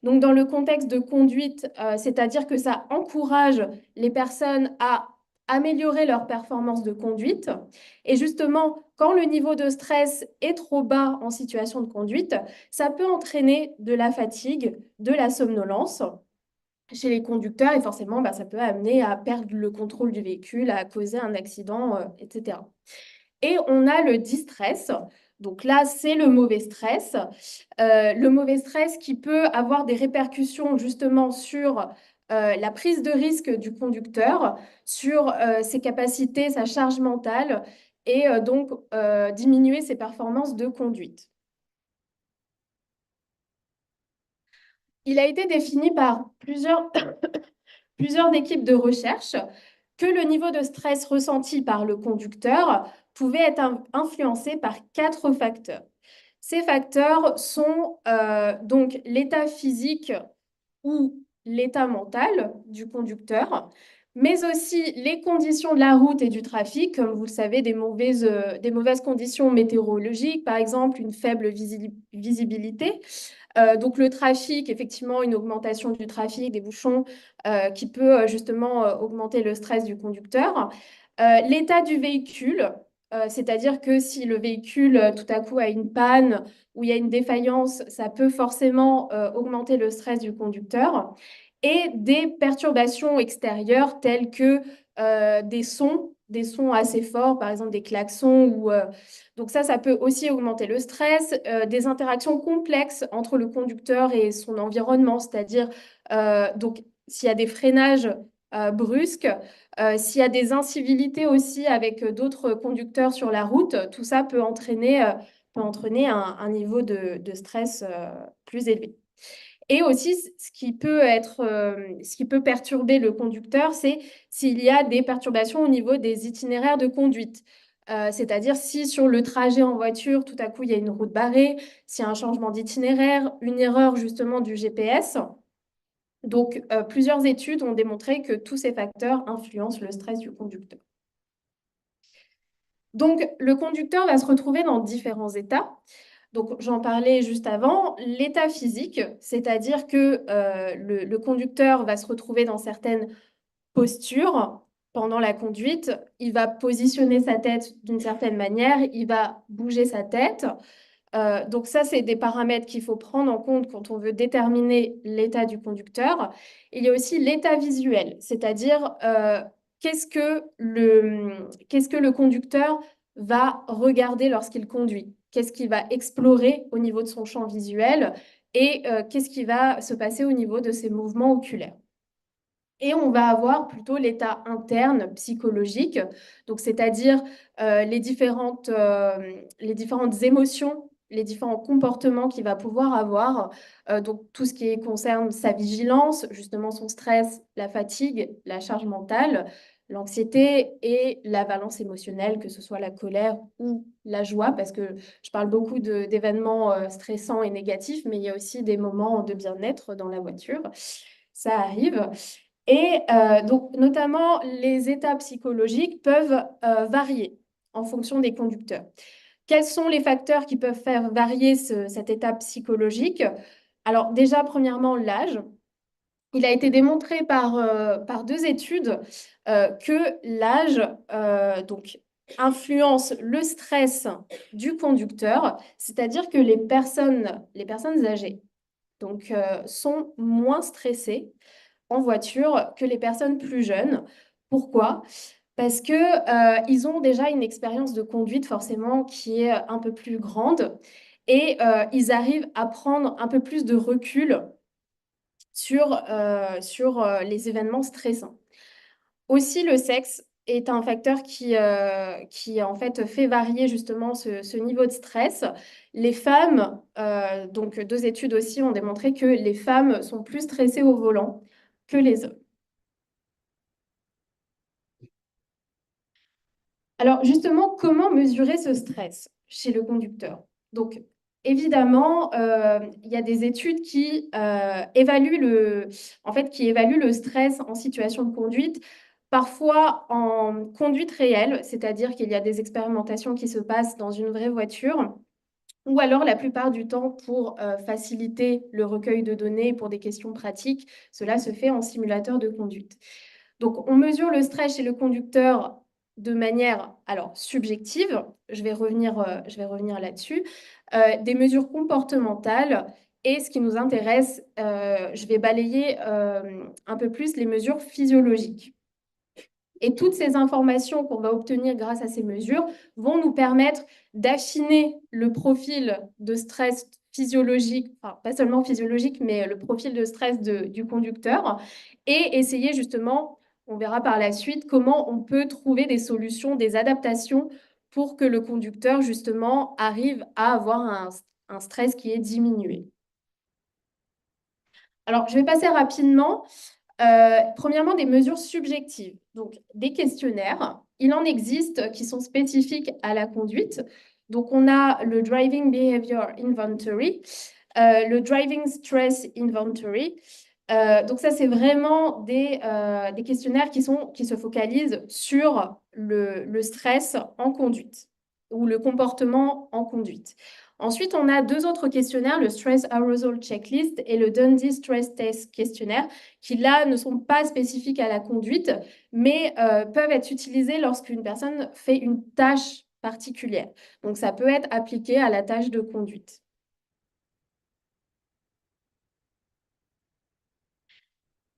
Donc dans le contexte de conduite, c'est-à-dire que ça encourage les personnes à améliorer leur performance de conduite. Et justement, quand le niveau de stress est trop bas en situation de conduite, ça peut entraîner de la fatigue, de la somnolence chez les conducteurs et forcément, ça peut amener à perdre le contrôle du véhicule, à causer un accident, etc. Et on a le distress. Donc là, c'est le mauvais stress. Le mauvais stress qui peut avoir des répercussions justement sur la prise de risque du conducteur, sur ses capacités, sa charge mentale et donc diminuer ses performances de conduite. Il a été défini par plusieurs équipes de recherche que le niveau de stress ressenti par le conducteur pouvait être influencé par 4 facteurs. Ces facteurs sont donc l'état physique ou l'état mental du conducteur, mais aussi les conditions de la route et du trafic, comme vous le savez, des mauvaises conditions météorologiques, par exemple une faible visibilité. Donc le trafic, effectivement, une augmentation du trafic, des bouchons qui peut justement augmenter le stress du conducteur. L'état du véhicule, c'est-à-dire que si le véhicule tout à coup a une panne ou il y a une défaillance, ça peut forcément augmenter le stress du conducteur. Et des perturbations extérieures telles que des sons assez forts, par exemple des klaxons. Donc ça peut aussi augmenter le stress. Des interactions complexes entre le conducteur et son environnement, c'est-à-dire donc s'il y a des freinages brusques, s'il y a des incivilités aussi avec d'autres conducteurs sur la route, tout ça peut entraîner un niveau de stress plus élevé. Et aussi, ce qui peut perturber le conducteur, c'est s'il y a des perturbations au niveau des itinéraires de conduite. C'est-à-dire si sur le trajet en voiture, tout à coup, il y a une route barrée, s'il y a un changement d'itinéraire, une erreur justement du GPS. Donc, plusieurs études ont démontré que tous ces facteurs influencent le stress du conducteur. Donc, le conducteur va se retrouver dans différents états. Donc, j'en parlais juste avant, l'état physique, c'est-à-dire que le conducteur va se retrouver dans certaines postures pendant la conduite. Il va positionner sa tête d'une certaine manière, il va bouger sa tête. Donc ça, c'est des paramètres qu'il faut prendre en compte quand on veut déterminer l'état du conducteur. Il y a aussi l'état visuel, c'est-à-dire qu'est-ce que le conducteur va regarder lorsqu'il conduit, qu'est-ce qu'il va explorer au niveau de son champ visuel et qu'est-ce qui va se passer au niveau de ses mouvements oculaires. Et on va avoir plutôt l'état interne psychologique, donc c'est-à-dire les différentes émotions, les différents comportements qu'il va pouvoir avoir, donc tout ce qui concerne sa vigilance, justement son stress, la fatigue, la charge mentale, l'anxiété et la valence émotionnelle, que ce soit la colère ou la joie, parce que je parle beaucoup d'événements stressants et négatifs, mais il y a aussi des moments de bien-être dans la voiture. Ça arrive. Et donc, notamment, les états psychologiques peuvent varier en fonction des conducteurs. Quels sont les facteurs qui peuvent faire varier cet état psychologique? Alors, déjà, premièrement, l'âge. Il a été démontré par 2 études que l'âge donc, influence le stress du conducteur, c'est-à-dire que les personnes âgées donc, sont moins stressées en voiture que les personnes plus jeunes. Pourquoi? Parce que ils ont déjà une expérience de conduite forcément qui est un peu plus grande et ils arrivent à prendre un peu plus de recul sur les événements stressants. Aussi, le sexe est un facteur qui en fait fait varier justement ce niveau de stress. Les femmes, donc 2 études aussi ont démontré que les femmes sont plus stressées au volant que les hommes. Alors justement, comment mesurer ce stress chez le conducteur? Donc évidemment, il y a des études qui évaluent qui évaluent le stress en situation de conduite, parfois en conduite réelle, c'est-à-dire qu'il y a des expérimentations qui se passent dans une vraie voiture, ou alors la plupart du temps pour faciliter le recueil de données pour des questions pratiques, cela se fait en simulateur de conduite. Donc, on mesure le stress chez le conducteur de manière subjective, je vais revenir là-dessus, des mesures comportementales et ce qui nous intéresse, je vais balayer un peu plus les mesures physiologiques. Et toutes ces informations qu'on va obtenir grâce à ces mesures vont nous permettre d'affiner le profil de stress physiologique, enfin, pas seulement physiologique, mais le profil de stress du conducteur et essayer justement, on verra par la suite, comment on peut trouver des solutions, des adaptations pour que le conducteur justement arrive à avoir un stress qui est diminué. Alors, je vais passer rapidement. Premièrement, des mesures subjectives, donc des questionnaires. Il en existe qui sont spécifiques à la conduite. Donc, on a le Driving Behavior Inventory, le Driving Stress Inventory. Donc, ça, c'est vraiment des questionnaires qui se focalisent sur le stress en conduite ou le comportement en conduite. Ensuite, on a 2 autres questionnaires, le Stress Arousal Checklist et le Dundee Stress Test Questionnaire, qui là ne sont pas spécifiques à la conduite, mais peuvent être utilisés lorsqu'une personne fait une tâche particulière. Donc, ça peut être appliqué à la tâche de conduite.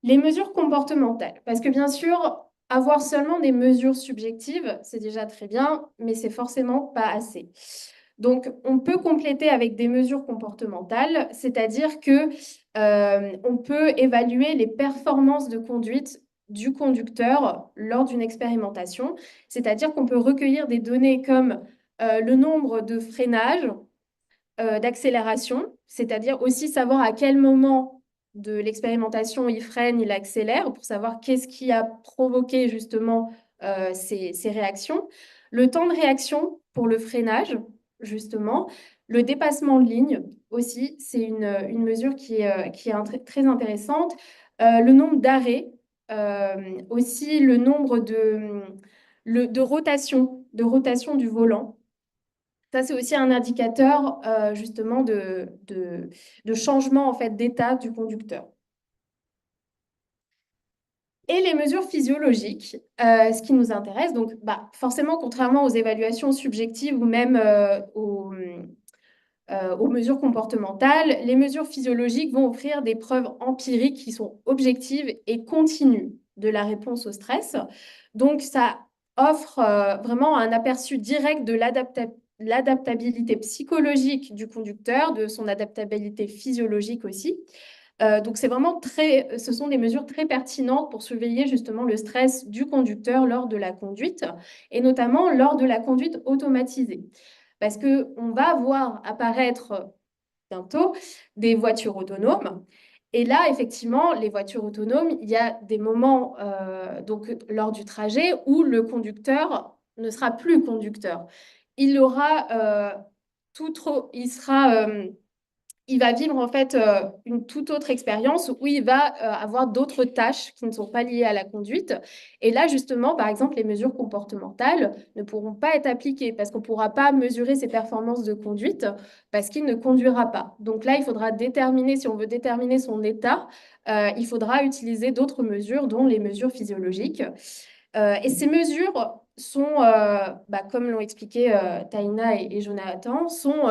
Les mesures comportementales, parce que bien sûr, avoir seulement des mesures subjectives, c'est déjà très bien, mais c'est forcément pas assez. Donc, on peut compléter avec des mesures comportementales, c'est-à-dire que on peut évaluer les performances de conduite du conducteur lors d'une expérimentation, c'est-à-dire qu'on peut recueillir des données comme le nombre de freinages, d'accélération, c'est-à-dire aussi savoir à quel moment de l'expérimentation il freine, il accélère, pour savoir qu'est-ce qui a provoqué justement ces réactions. Le temps de réaction pour le freinage, justement. Le dépassement de ligne aussi, c'est une mesure qui est très intéressante. Le nombre d'arrêts, aussi le nombre de rotation du volant. Ça, c'est aussi un indicateur justement de changement en fait, d'état du conducteur. Et les mesures physiologiques, ce qui nous intéresse, donc forcément, contrairement aux évaluations subjectives ou même aux mesures comportementales, les mesures physiologiques vont offrir des preuves empiriques qui sont objectives et continues de la réponse au stress. Donc, ça offre vraiment un aperçu direct de l'adaptabilité psychologique du conducteur, de son adaptabilité physiologique aussi. Donc, ce sont des mesures très pertinentes pour surveiller justement le stress du conducteur lors de la conduite et notamment lors de la conduite automatisée. Parce qu'on va voir apparaître bientôt des voitures autonomes. Et là, effectivement, les voitures autonomes, il y a des moments donc, lors du trajet où le conducteur ne sera plus conducteur. Il aura il va vivre en fait une toute autre expérience où il va avoir d'autres tâches qui ne sont pas liées à la conduite. Et là, justement, par exemple, les mesures comportementales ne pourront pas être appliquées parce qu'on ne pourra pas mesurer ses performances de conduite parce qu'il ne conduira pas. Donc là, il faudra déterminer, si on veut déterminer son état, il faudra utiliser d'autres mesures, dont les mesures physiologiques. Et ces mesures sont, comme l'ont expliqué Taïna et Jonathan, sont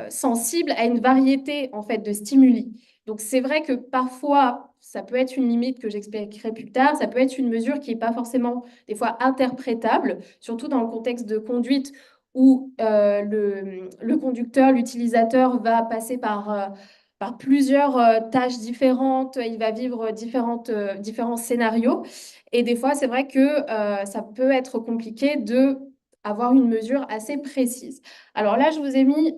sensibles à une variété en fait, de stimuli. Donc c'est vrai que parfois, ça peut être une limite que j'expliquerai plus tard, ça peut être une mesure qui n'est pas forcément des fois interprétable, surtout dans le contexte de conduite où le conducteur, l'utilisateur va passer par plusieurs tâches différentes, il va vivre différents scénarios. Et des fois, c'est vrai que ça peut être compliqué de avoir une mesure assez précise. Alors là, je vous ai mis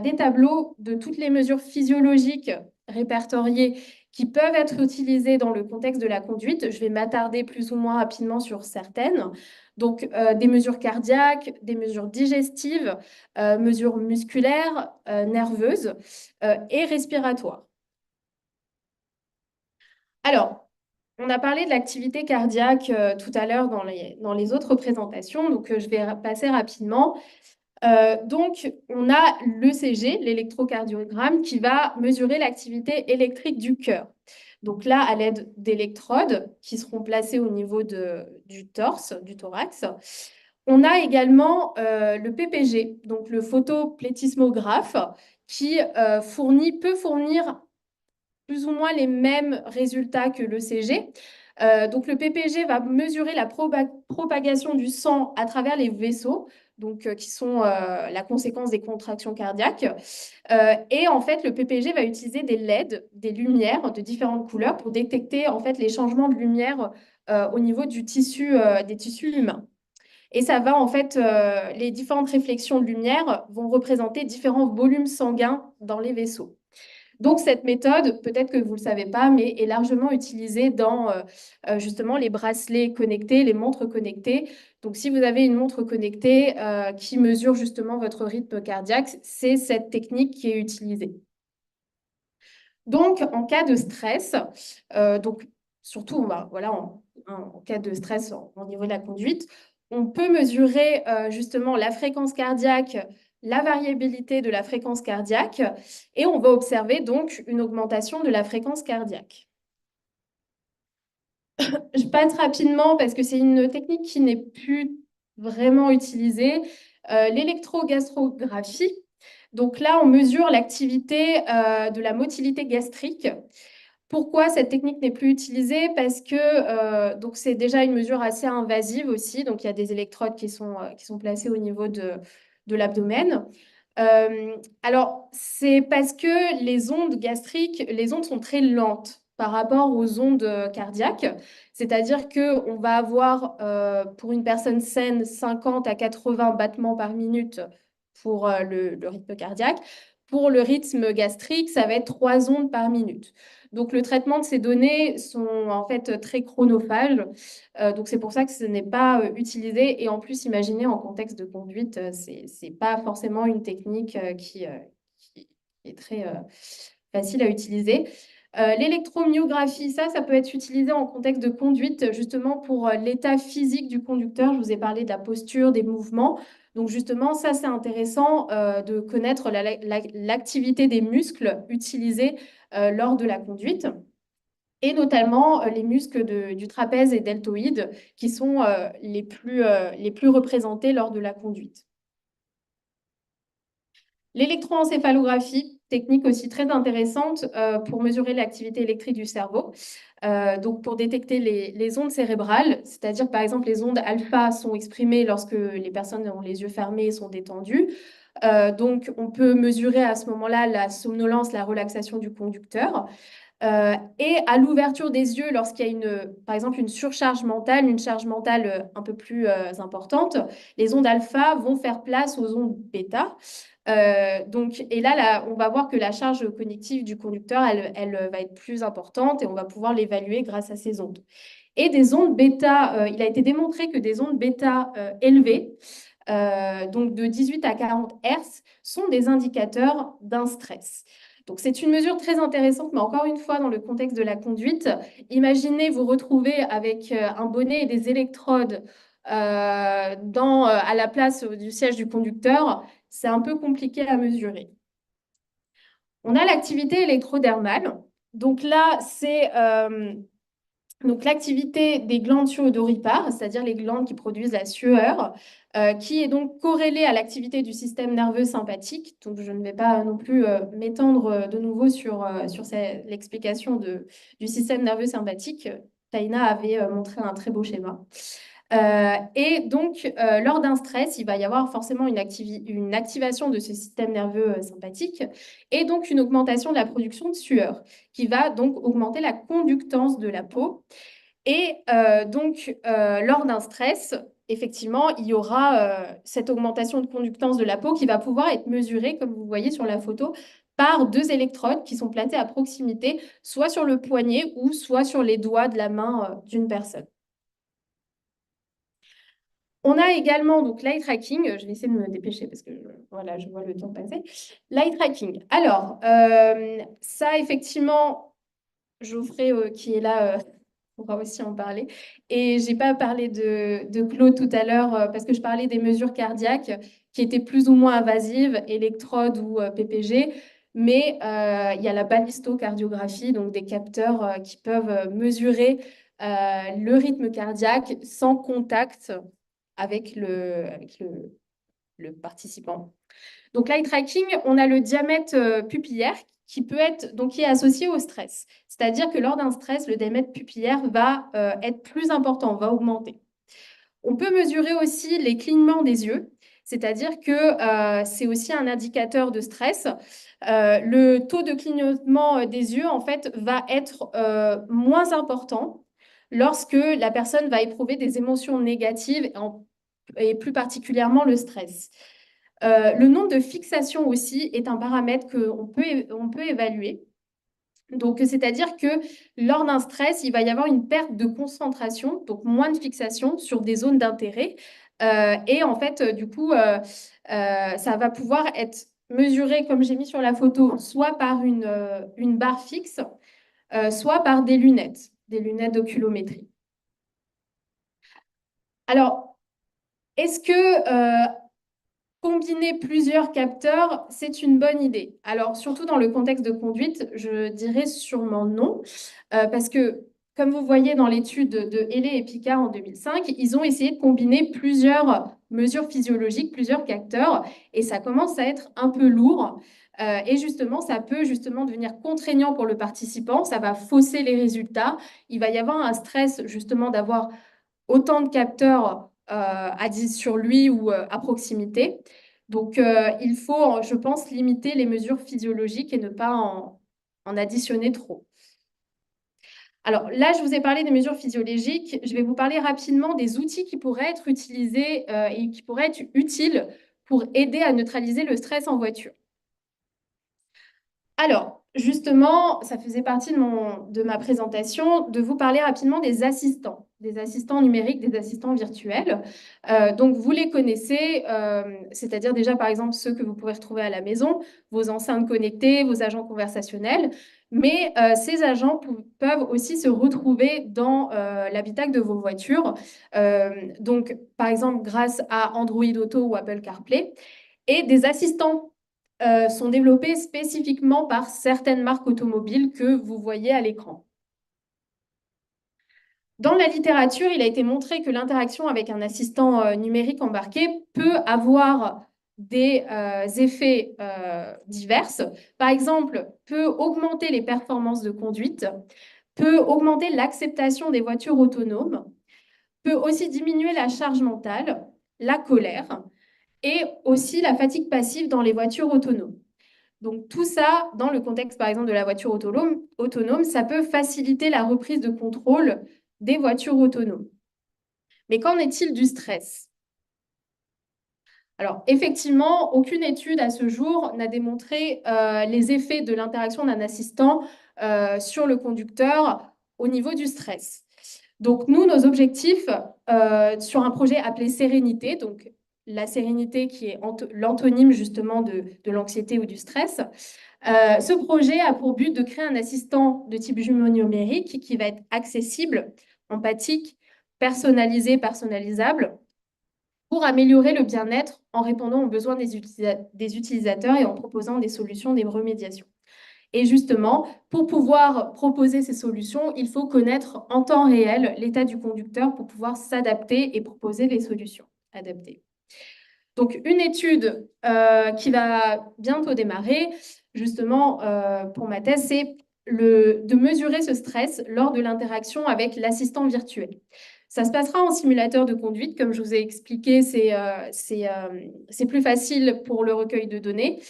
des tableaux de toutes les mesures physiologiques répertoriées qui peuvent être utilisées dans le contexte de la conduite. Je vais m'attarder plus ou moins rapidement sur certaines. Donc, des mesures cardiaques, des mesures digestives, mesures musculaires, nerveuses et respiratoires. Alors, on a parlé de l'activité cardiaque tout à l'heure dans les autres présentations, donc je vais passer rapidement. Donc, on a l'ECG, l'électrocardiogramme, qui va mesurer l'activité électrique du cœur. Donc là, à l'aide d'électrodes qui seront placées au niveau du torse, du thorax. On a également le PPG, donc le photoplétismographe, qui peut fournir plus ou moins les mêmes résultats que l'ECG. Donc, le PPG va mesurer la propagation du sang à travers les vaisseaux, donc, qui sont la conséquence des contractions cardiaques. Et en fait, le PPG va utiliser des LED, des lumières de différentes couleurs pour détecter en fait, les changements de lumière au niveau des tissus humains. Et ça va en fait, les différentes réflexions de lumière vont représenter différents volumes sanguins dans les vaisseaux. Donc, cette méthode, peut-être que vous ne le savez pas, mais est largement utilisée dans justement les bracelets connectés, les montres connectées. Donc, si vous avez une montre connectée qui mesure justement votre rythme cardiaque, c'est cette technique qui est utilisée. Donc, en cas de stress, donc surtout voilà, en cas de stress au niveau de la conduite, on peut mesurer justement la fréquence cardiaque, la variabilité de la fréquence cardiaque et on va observer donc une augmentation de la fréquence cardiaque. Je passe rapidement parce que c'est une technique qui n'est plus vraiment utilisée. L'électrogastrographie. Donc là, on mesure l'activité de la motilité gastrique. Pourquoi cette technique n'est plus utilisée? Parce que donc c'est déjà une mesure assez invasive aussi. Donc il y a des électrodes qui sont placées au niveau de l'abdomen. Alors, c'est parce que les ondes gastriques, les ondes sont très lentes par rapport aux ondes cardiaques. C'est-à-dire qu'on va avoir, pour une personne saine, 50 à 80 battements par minute pour le rythme cardiaque. Pour le rythme gastrique, ça va être 3 ondes par minute. Donc, le traitement de ces données sont en fait très chronophages. Donc, c'est pour ça que ce n'est pas utilisé. Et en plus, imaginez en contexte de conduite, ce n'est pas forcément une technique qui est très facile à utiliser. L'électromyographie, ça peut être utilisé en contexte de conduite, justement pour l'état physique du conducteur. Je vous ai parlé de la posture, des mouvements. Donc justement, ça, c'est intéressant de connaître l'activité des muscles utilisés lors de la conduite, et notamment les muscles du trapèze et deltoïde qui sont les plus représentés lors de la conduite. L'électroencéphalographie, technique aussi très intéressante pour mesurer l'activité électrique du cerveau. Donc pour détecter les ondes cérébrales, c'est-à-dire par exemple les ondes alpha sont exprimées lorsque les personnes ont les yeux fermés et sont détendues. Donc, on peut mesurer à ce moment-là la somnolence, la relaxation du conducteur. Et à l'ouverture des yeux, lorsqu'il y a par exemple une surcharge mentale, une charge mentale un peu plus importante, les ondes alpha vont faire place aux ondes bêta. Et là, on va voir que la charge cognitive du conducteur, elle va être plus importante et on va pouvoir l'évaluer grâce à ces ondes. Et des ondes bêta, il a été démontré que des ondes bêta élevées, donc de 18 à 40 Hz, sont des indicateurs d'un stress. Donc, c'est une mesure très intéressante, mais encore une fois, dans le contexte de la conduite, imaginez vous retrouver avec un bonnet et des électrodes à la place du siège du conducteur. C'est un peu compliqué à mesurer. On a l'activité électrodermale. Donc là, c'est l'activité des glandes suédoripares, c'est-à-dire les glandes qui produisent la sueur, qui est donc corrélée à l'activité du système nerveux sympathique. Donc, je ne vais pas non plus m'étendre de nouveau sur l'explication du système nerveux sympathique. Taïna avait montré un très beau schéma. Et donc, lors d'un stress, il va y avoir forcément une activation de ce système nerveux sympathique et donc une augmentation de la production de sueur qui va donc augmenter la conductance de la peau. Et lors d'un stress, effectivement, il y aura cette augmentation de conductance de la peau qui va pouvoir être mesurée, comme vous voyez sur la photo, par 2 électrodes qui sont platées à proximité, soit sur le poignet ou soit sur les doigts de la main d'une personne. On a également donc l'eye tracking. Je vais essayer de me dépêcher parce que voilà, je vois le temps passer. L'eye tracking. Alors, ça, effectivement, Geoffrey, qui est là, pourra aussi en parler. Et je n'ai pas parlé de Claude tout à l'heure parce que je parlais des mesures cardiaques qui étaient plus ou moins invasives, électrodes ou PPG. Mais il y a la ballistocardiographie, donc des capteurs qui peuvent mesurer le rythme cardiaque sans contact avec le participant. Donc, l'eye tracking, on a le diamètre pupillaire qui est associé au stress. C'est-à-dire que lors d'un stress, le diamètre pupillaire va être plus important, va augmenter. On peut mesurer aussi les clignements des yeux, c'est-à-dire que c'est aussi un indicateur de stress. Le taux de clignotement des yeux, en fait, va être moins important lorsque la personne va éprouver des émotions négatives et plus particulièrement le stress. Le nombre de fixations aussi est un paramètre qu'on peut évaluer. Donc, c'est-à-dire que lors d'un stress, il va y avoir une perte de concentration, donc moins de fixation sur des zones d'intérêt. Et en fait, du coup, ça va pouvoir être mesuré, comme j'ai mis sur la photo, soit par une barre fixe, soit par des lunettes d'oculométrie. Alors, est-ce que combiner plusieurs capteurs, c'est une bonne idée? Alors, surtout dans le contexte de conduite, je dirais sûrement non, parce que, comme vous voyez dans l'étude de Hellé et Picard en 2005, ils ont essayé de combiner plusieurs mesures physiologiques, plusieurs capteurs, et ça commence à être un peu lourd. Et justement, ça peut justement devenir contraignant pour le participant, ça va fausser les résultats. Il va y avoir un stress justement d'avoir autant de capteurs sur lui ou à proximité. Donc, il faut, je pense, limiter les mesures physiologiques et ne pas en additionner trop. Alors là, je vous ai parlé des mesures physiologiques. Je vais vous parler rapidement des outils qui pourraient être utilisés et qui pourraient être utiles pour aider à neutraliser le stress en voiture. Alors, justement, ça faisait partie de ma présentation de vous parler rapidement des assistants numériques, des assistants virtuels. Donc, vous les connaissez, c'est-à-dire déjà, par exemple, ceux que vous pouvez retrouver à la maison, vos enceintes connectées, vos agents conversationnels. Mais ces agents peuvent aussi se retrouver dans l'habitacle de vos voitures. Donc, par exemple, grâce à Android Auto ou Apple CarPlay. Et des assistants sont développés spécifiquement par certaines marques automobiles que vous voyez à l'écran. Dans la littérature, il a été montré que l'interaction avec un assistant numérique embarqué peut avoir des effets divers. Par exemple, peut augmenter les performances de conduite, peut augmenter l'acceptation des voitures autonomes, peut aussi diminuer la charge mentale, la colère, et aussi la fatigue passive dans les voitures autonomes. Donc tout ça, dans le contexte par exemple de la voiture autonome, ça peut faciliter la reprise de contrôle des voitures autonomes. Mais qu'en est-il du stress? Alors effectivement, aucune étude à ce jour n'a démontré les effets de l'interaction d'un assistant sur le conducteur au niveau du stress. Donc nous, nos objectifs sur un projet appelé Sérénité, donc la sérénité qui est l'antonyme justement de l'anxiété ou du stress, ce projet a pour but de créer un assistant de type jumeau numérique qui va être accessible, empathique, personnalisé, personnalisable, pour améliorer le bien-être en répondant aux besoins des utilisateurs et en proposant des solutions, des remédiations. Et justement, pour pouvoir proposer ces solutions, il faut connaître en temps réel l'état du conducteur pour pouvoir s'adapter et proposer les solutions adaptées. Donc, une étude qui va bientôt démarrer, justement, pour ma thèse, c'est de mesurer ce stress lors de l'interaction avec l'assistant virtuel. Ça se passera en simulateur de conduite. Comme je vous ai expliqué, c'est plus facile pour le recueil de données.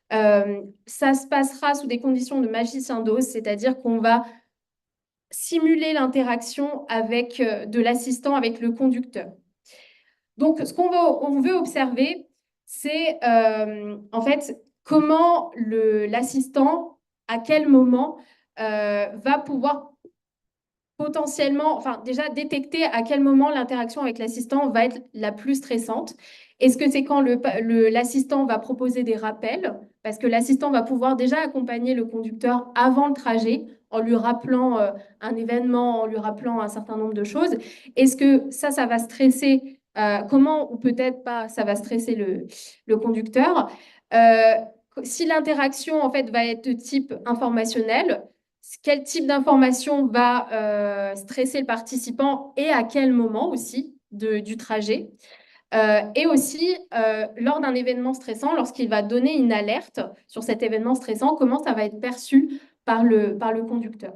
Ça se passera sous des conditions de magicien d'Oz, c'est-à-dire qu'on va simuler l'interaction de l'assistant avec le conducteur. Donc, ce qu'on veut observer, c'est en fait comment l'assistant, à quel moment, va pouvoir potentiellement, enfin déjà détecter à quel moment l'interaction avec l'assistant va être la plus stressante. Est-ce que c'est quand l'assistant va proposer des rappels, parce que l'assistant va pouvoir déjà accompagner le conducteur avant le trajet en lui rappelant un événement, en lui rappelant un certain nombre de choses. Est-ce que ça va stresser, comment ou peut-être pas, ça va stresser le conducteur. Si l'interaction en fait va être de type informationnel, quel type d'information va stresser le participant et à quel moment aussi du trajet. Et aussi, lors d'un événement stressant, lorsqu'il va donner une alerte sur cet événement stressant, comment ça va être perçu par le conducteur.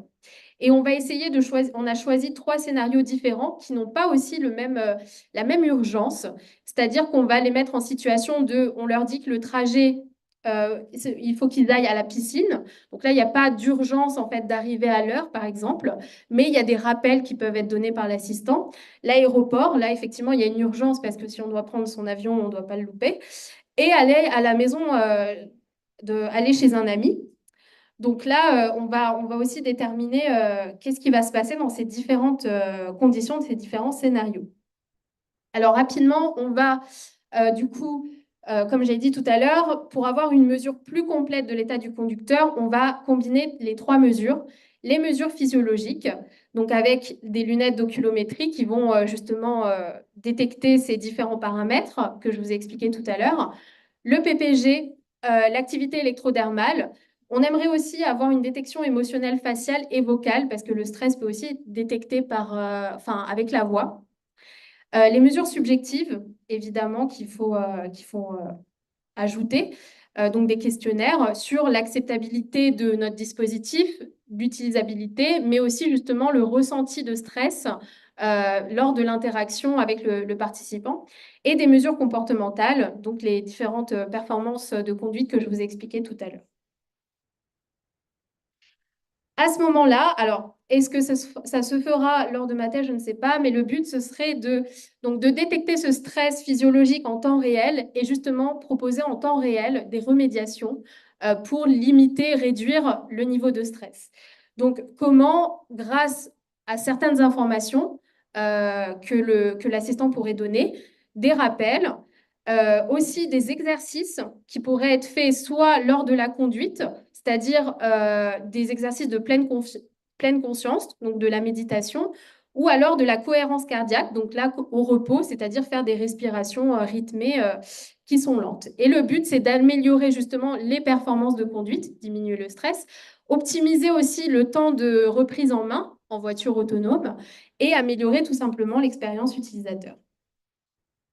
Et on va essayer de choisir, on a choisi 3 scénarios différents qui n'ont pas aussi la même urgence, c'est-à-dire qu'on va les mettre en situation on leur dit que le trajet, il faut qu'ils aillent à la piscine. Donc là, il n'y a pas d'urgence en fait d'arriver à l'heure, par exemple, mais il y a des rappels qui peuvent être donnés par l'assistant. L'aéroport, là, effectivement, il y a une urgence parce que si on doit prendre son avion, on ne doit pas le louper. Et aller à la maison, aller chez un ami. Donc là, on va aussi déterminer qu'est-ce qui va se passer dans ces différentes conditions, de ces différents scénarios. Alors rapidement, on va du coup, comme j'ai dit tout à l'heure, pour avoir une mesure plus complète de l'état du conducteur, on va combiner les 3 mesures. Les mesures physiologiques, donc avec des lunettes d'oculométrie qui vont justement détecter ces différents paramètres que je vous ai expliqués tout à l'heure. Le PPG, l'activité électrodermale. On aimerait aussi avoir une détection émotionnelle faciale et vocale parce que le stress peut aussi être détecté avec la voix. Les mesures subjectives, évidemment, qu'il faut ajouter, donc des questionnaires sur l'acceptabilité de notre dispositif, l'utilisabilité, mais aussi justement le ressenti de stress lors de l'interaction avec le participant, et des mesures comportementales, donc les différentes performances de conduite que je vous ai expliquées tout à l'heure. À ce moment-là, alors, est-ce que ça se fera lors de ma thèse? Je ne sais pas, mais le but, ce serait de détecter ce stress physiologique en temps réel et justement proposer en temps réel des remédiations pour limiter, réduire le niveau de stress. Donc, comment, grâce à certaines informations que l'assistant pourrait donner, des rappels, aussi des exercices qui pourraient être faits soit lors de la conduite, c'est-à-dire des exercices de pleine conscience, donc de la méditation, ou alors de la cohérence cardiaque, donc là au repos, c'est-à-dire faire des respirations rythmées qui sont lentes. Et le but, c'est d'améliorer justement les performances de conduite, diminuer le stress, optimiser aussi le temps de reprise en main en voiture autonome et améliorer tout simplement l'expérience utilisateur.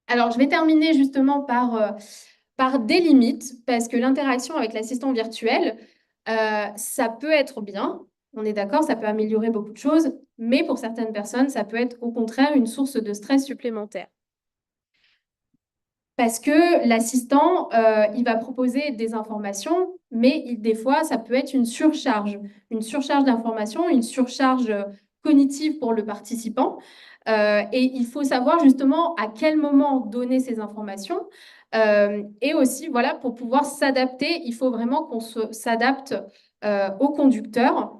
Alors, je vais terminer justement par des limites, parce que l'interaction avec l'assistant virtuel, ça peut être bien, on est d'accord, ça peut améliorer beaucoup de choses, mais pour certaines personnes, ça peut être au contraire une source de stress supplémentaire. Parce que l'assistant, il va proposer des informations, mais des fois, ça peut être une surcharge d'informations, une surcharge cognitive pour le participant. Et il faut savoir justement à quel moment donner ces informations. Et aussi, voilà, pour pouvoir s'adapter, il faut vraiment qu'on s'adapte au conducteur.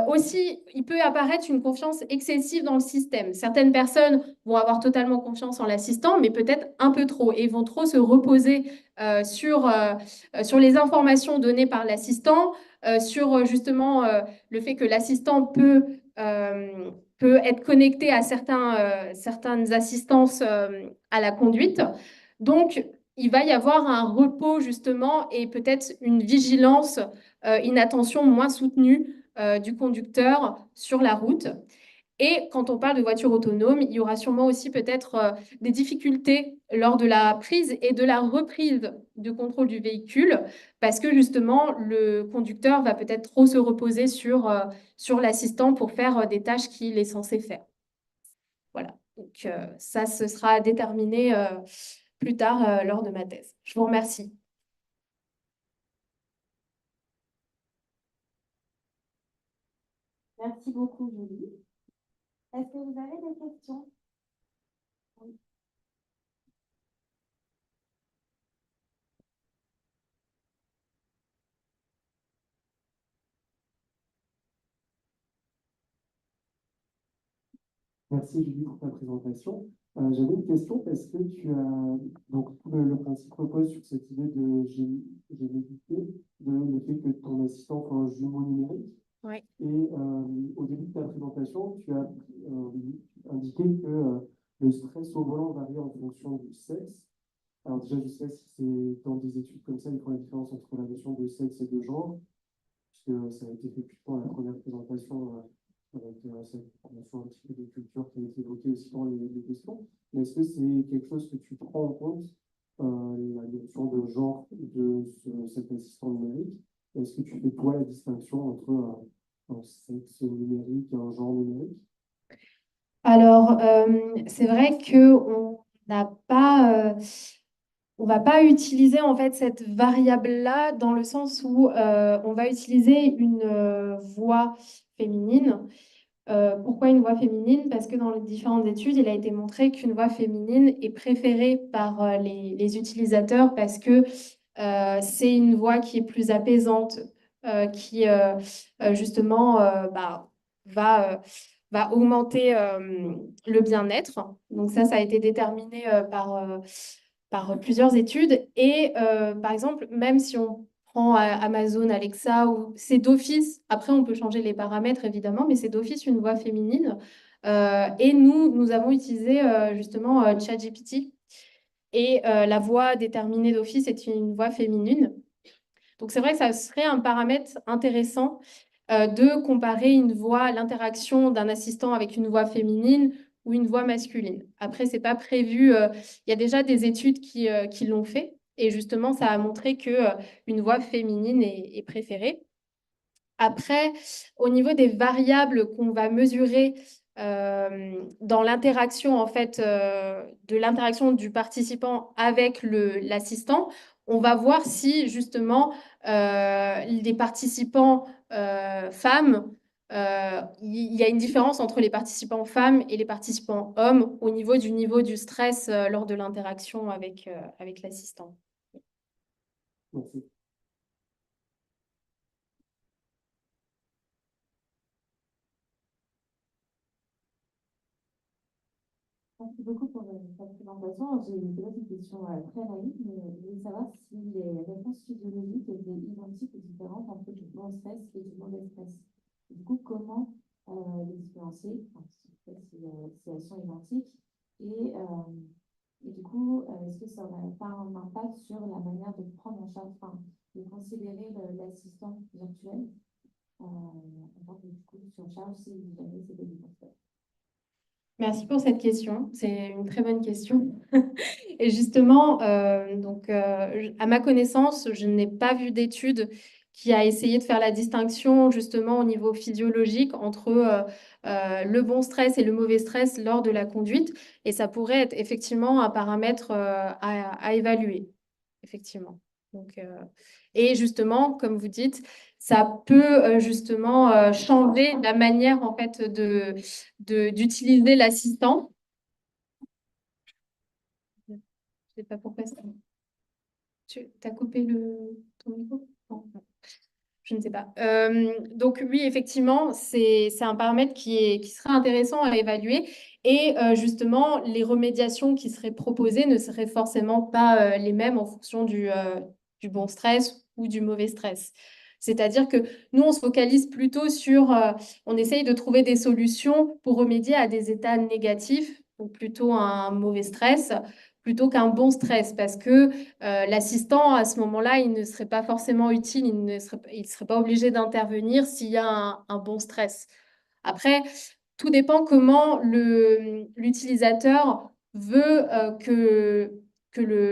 Aussi, il peut apparaître une confiance excessive dans le système. Certaines personnes vont avoir totalement confiance en l'assistant, mais peut-être un peu trop, et vont trop se reposer sur les informations données par l'assistant, sur justement le fait que l'assistant peut être connecté à certaines assistances à la conduite. Donc, il va y avoir un repos justement et peut-être une vigilance, une attention moins soutenue du conducteur sur la route. Et quand on parle de voiture autonome, il y aura sûrement aussi peut-être des difficultés lors de la prise et de la reprise de contrôle du véhicule, parce que justement, le conducteur va peut-être trop se reposer sur l'assistant pour faire des tâches qu'il est censé faire. Voilà. Donc ça, ce sera déterminé plus tard lors de ma thèse. Je vous remercie. Merci beaucoup, Julie. Est-ce que vous avez des questions? Oui. Merci Julie pour ta présentation. J'avais une question parce que tu as donc tout le principe repose sur cette idée de génétique, le fait que ton assistant soit un jumeau numérique. Oui. Et au début de ta présentation, tu as indiqué que le stress au volant varie en fonction du sexe. Alors déjà, je sais si c'est dans des études comme ça, ils font la différence entre la notion de sexe et de genre, puisque ça a été fait plus tard la première présentation avec cette notion un petit peu de culture qui a été évoquée aussi dans les questions. Mais est-ce que c'est quelque chose que tu prends en compte, la notion de genre de cet assistant numérique? Est-ce que tu fais toi la distinction entre un sexe numérique et un genre numérique? Alors, c'est vrai qu'on n'a pas, on va pas utiliser en fait cette variable-là dans le sens où on va utiliser une voix féminine. Pourquoi une voix féminine? Parce que dans les différentes études, il a été montré qu'une voix féminine est préférée par les utilisateurs parce que c'est une voix qui est plus apaisante, qui justement va augmenter le bien-être. Donc ça a été déterminé par plusieurs études. Et par exemple, même si on prend Amazon, Alexa, ou c'est d'office, après on peut changer les paramètres évidemment, mais c'est d'office une voix féminine. Et nous avons utilisé justement ChatGPT. Et la voix déterminée d'office est une voix féminine. Donc c'est vrai que ça serait un paramètre intéressant de comparer une voix, l'interaction d'un assistant avec une voix féminine ou une voix masculine. Après, c'est pas prévu. Il y a déjà des études qui l'ont fait. Et justement, ça a montré que une voix féminine est préférée. Après, au niveau des variables qu'on va mesurer dans l'interaction en fait de l'interaction du participant avec l'assistant, on va voir si justement les participants femmes, il y a une différence entre les participants femmes et les participants hommes au niveau du stress lors de l'interaction avec l'assistant. Merci. Merci beaucoup pour cette présentation. J'ai peut-être une question très naïve, mais je voulais savoir si les réponses physiologiques étaient identiques ou différentes entre du bon stress et du mauvais stress. Du coup, comment les différencier, si elles sont identiques, et du coup, est-ce que ça n'aurait pas un impact sur la manière de prendre en charge, enfin, de considérer l'assistant virtuel en tant que du coup surcharge si jamais c'était du bon stress? Merci pour cette question. C'est une très bonne question. Et justement, à ma connaissance, je n'ai pas vu d'études qui a essayé de faire la distinction justement au niveau physiologique entre le bon stress et le mauvais stress lors de la conduite. Et ça pourrait être effectivement un paramètre à évaluer, effectivement. Donc, et justement, comme vous dites, ça peut justement changer la manière en fait d'utiliser l'assistant. Je ne sais pas pourquoi ça. Tu as coupé ton micro? Non. Je ne sais pas. Donc oui, effectivement, c'est un paramètre qui serait intéressant à évaluer. Et justement, les remédiations qui seraient proposées ne seraient forcément pas les mêmes en fonction du bon stress ou du mauvais stress. C'est-à-dire que nous, on se focalise plutôt sur, on essaye de trouver des solutions pour remédier à des états négatifs, donc plutôt un mauvais stress, plutôt qu'un bon stress, parce que l'assistant, à ce moment-là, il ne serait pas forcément utile, il serait pas obligé d'intervenir s'il y a un bon stress. Après, tout dépend comment l'utilisateur veut que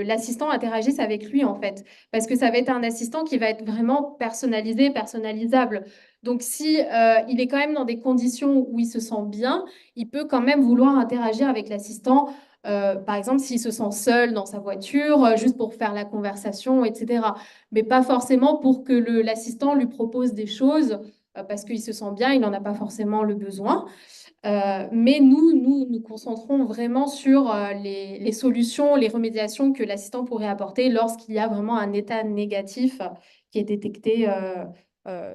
l'assistant interagisse avec lui, en fait. Parce que ça va être un assistant qui va être vraiment personnalisé, personnalisable. Donc, si il est quand même dans des conditions où il se sent bien, il peut quand même vouloir interagir avec l'assistant. Par exemple, s'il se sent seul dans sa voiture, juste pour faire la conversation, etc. Mais pas forcément pour que l'assistant lui propose des choses parce qu'il se sent bien, il n'en a pas forcément le besoin. Mais nous concentrons vraiment sur les solutions, les remédiations que l'assistant pourrait apporter lorsqu'il y a vraiment un état négatif qui est détecté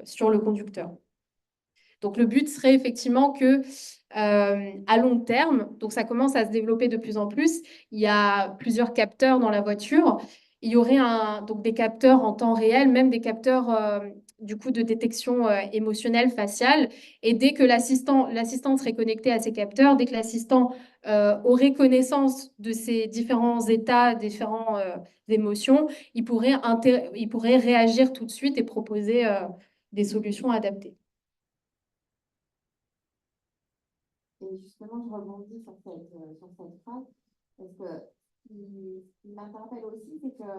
sur le conducteur. Donc le but serait effectivement que à long terme, donc ça commence à se développer de plus en plus, il y a plusieurs capteurs dans la voiture, il y aurait donc des capteurs en temps réel, même des capteurs du coup de détection émotionnelle faciale, et dès que l'assistant serait connecté à ces capteurs, dès que l'assistant aurait connaissance de ces différents états, différentes émotions, il pourrait réagir tout de suite et proposer des solutions adaptées. Et justement, je rebondis sur cette phrase, parce que ce qui m'interpelle aussi, c'est que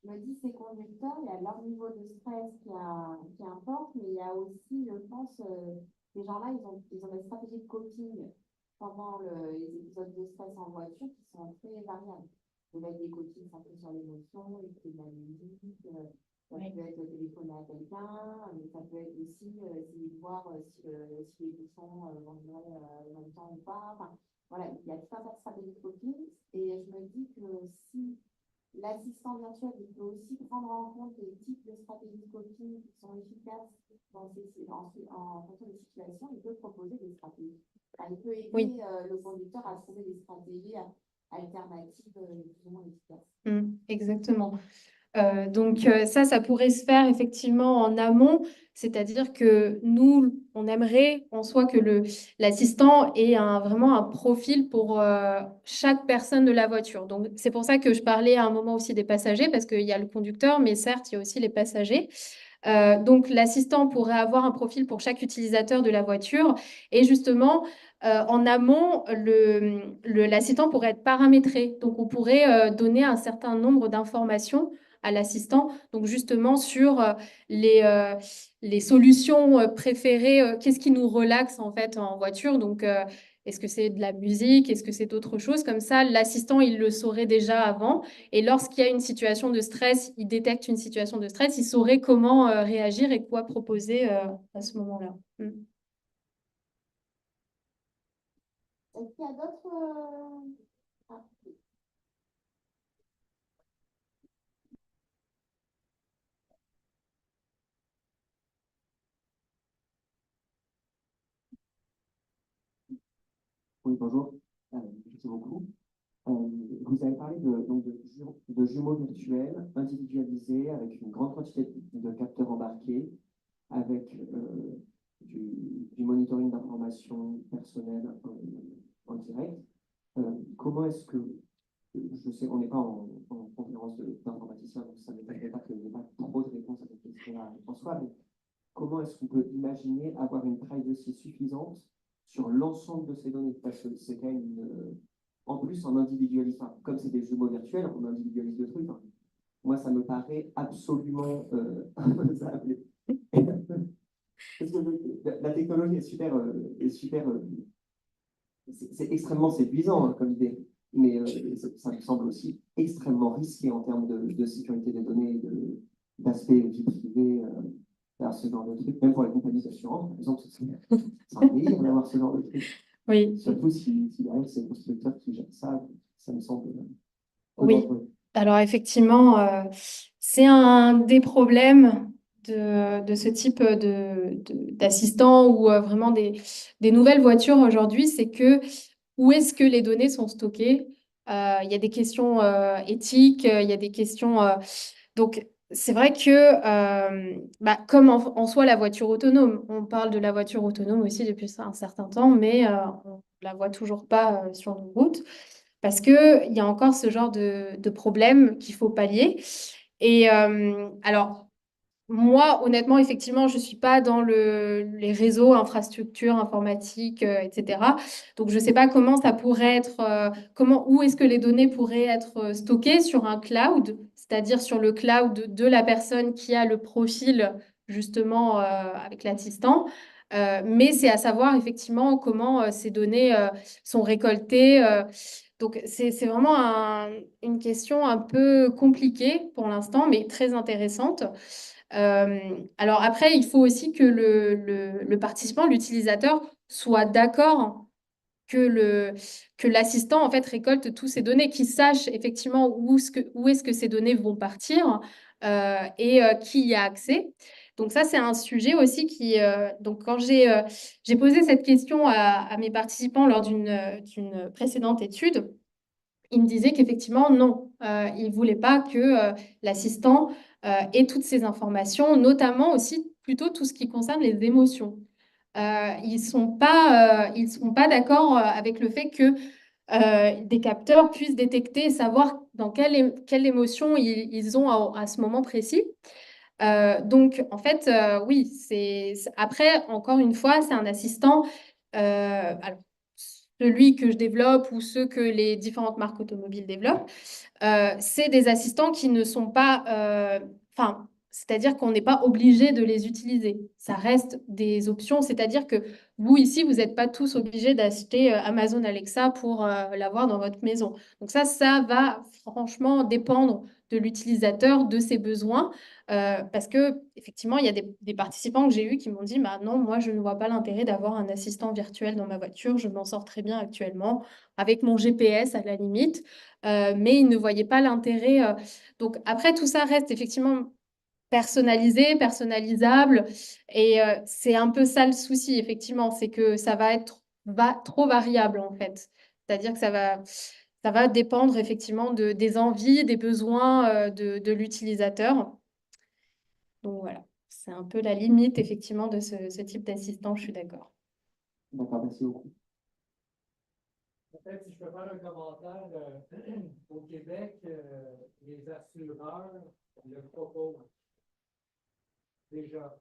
je me dis, ces conducteurs, il y a leur niveau de stress qui importe, mais il y a aussi, je pense, ces gens-là, ils ont des stratégies de coping pendant les épisodes de stress en voiture qui sont très variables. Vous avez des copings centrés sur l'émotion, écouter de la musique, ça peut être téléphoner à quelqu'un, mais ça peut être aussi essayer de voir si les bouchons vont durer en même temps ou pas. Enfin, voilà, il y a tout un tas de stratégies de coping. Et je me dis que si l'assistant virtuel il peut aussi prendre en compte les types de stratégies de coping qui sont efficaces en fonction des situations, il peut proposer des stratégies. Enfin, il peut aider le conducteur à trouver des stratégies alternatives plus ou moins efficaces. Exactement. Donc ça pourrait se faire effectivement en amont, c'est-à-dire que nous, on aimerait en soi que l'assistant ait vraiment un profil pour chaque personne de la voiture. Donc c'est pour ça que je parlais à un moment aussi des passagers, parce qu'il y a le conducteur, mais certes, il y a aussi les passagers. Donc l'assistant pourrait avoir un profil pour chaque utilisateur de la voiture et justement en amont l'assistant pourrait être paramétré, donc on pourrait donner un certain nombre d'informations à l'assistant, donc justement sur les solutions préférées, qu'est-ce qui nous relaxe en fait en voiture, donc est-ce que c'est de la musique, est-ce que c'est d'autres choses, comme ça l'assistant il le saurait déjà avant. Et lorsqu'il y a une situation de stress, il détecte une situation de stress, il saurait comment réagir et quoi proposer à ce moment-là. Est-ce qu'il y a d'autres... Oui, bonjour. Merci beaucoup. Vous avez parlé de jumeaux virtuels individualisés avec une grande quantité de capteurs embarqués, avec du monitoring d'informations personnelles en direct. Comment est-ce que, je sais qu'on n'est pas en conférence d'informaticiens, donc ça ne m'étonnerait pas qu'il n'y ait pas trop de réponses à cette question-là en soi, mais comment est-ce qu'on peut imaginer avoir une privacy suffisante sur l'ensemble de ces données? Parce que c'est quand même en plus, on individualise, comme c'est des jumeaux virtuels, on individualise le truc. moi, ça me paraît absolument infaisable. Parce que la technologie c'est extrêmement séduisant comme idée, mais ça me semble aussi extrêmement risqué en termes de sécurité des données, d'aspect vie privée, faire ce genre de truc, même pour les compagnies d'assurance, par exemple, c'est un délire d'avoir ce genre de truc. Oui. Surtout si derrière c'est le constructeur qui gère ça, ça me semble peu Oui. dangereux. Alors effectivement, c'est un des problèmes de ce type d'assistant ou vraiment des nouvelles voitures aujourd'hui, c'est que où est-ce que les données sont stockées? Il y a des questions éthiques, il y a des questions... donc c'est vrai que, comme en soi la voiture autonome, on parle de la voiture autonome aussi depuis un certain temps, mais on ne la voit toujours pas sur nos routes. Parce qu'il y a encore ce genre de problème qu'il faut pallier. Et alors, moi, honnêtement, effectivement, je ne suis pas dans les réseaux, infrastructures, informatiques, etc. Donc, je ne sais pas comment ça pourrait être, où est-ce que les données pourraient être stockées sur un cloud, c'est-à-dire sur le cloud de la personne qui a le profil, justement, avec l'assistant. Mais c'est à savoir, effectivement, comment ces données sont récoltées. Donc, c'est vraiment une question un peu compliquée pour l'instant, mais très intéressante. Alors après, il faut aussi que le participant, l'utilisateur, soit d'accord que l'assistant en fait récolte toutes ces données, qu'il sache effectivement où est-ce que ces données vont partir et qui y a accès. Donc ça, c'est un sujet aussi donc quand j'ai posé cette question à mes participants lors d'une précédente étude, ils me disaient qu'effectivement, non, ils ne voulaient pas que l'assistant ait toutes ces informations, notamment aussi plutôt tout ce qui concerne les émotions. Ils sont pas d'accord avec le fait que des capteurs puissent détecter et savoir dans quelle émotion ils ont à ce moment précis. Donc, en fait, oui, après, encore une fois, c'est un assistant. Alors, celui que je développe ou ceux que les différentes marques automobiles développent, c'est des assistants qui ne sont pas... Enfin, c'est-à-dire qu'on n'est pas obligé de les utiliser. Ça reste des options, c'est-à-dire que vous, ici, vous n'êtes pas tous obligés d'acheter Amazon Alexa pour l'avoir dans votre maison. Donc ça va franchement dépendre de l'utilisateur, de ses besoins, parce que effectivement, il y a des participants que j'ai eus qui m'ont dit, bah non, moi, je ne vois pas l'intérêt d'avoir un assistant virtuel dans ma voiture, je m'en sors très bien actuellement avec mon GPS à la limite, mais ils ne voyaient pas l'intérêt. Donc après, tout ça reste effectivement personnalisé, personnalisable, et c'est un peu ça le souci, effectivement, c'est que ça va être trop variable en fait. C'est-à-dire que ça va dépendre effectivement des envies, des besoins de l'utilisateur. Donc voilà, c'est un peu la limite effectivement de ce type d'assistant, je suis d'accord. D'accord, merci beaucoup. Peut-être si je peux faire un commentaire, au Québec, les assureurs le proposent déjà.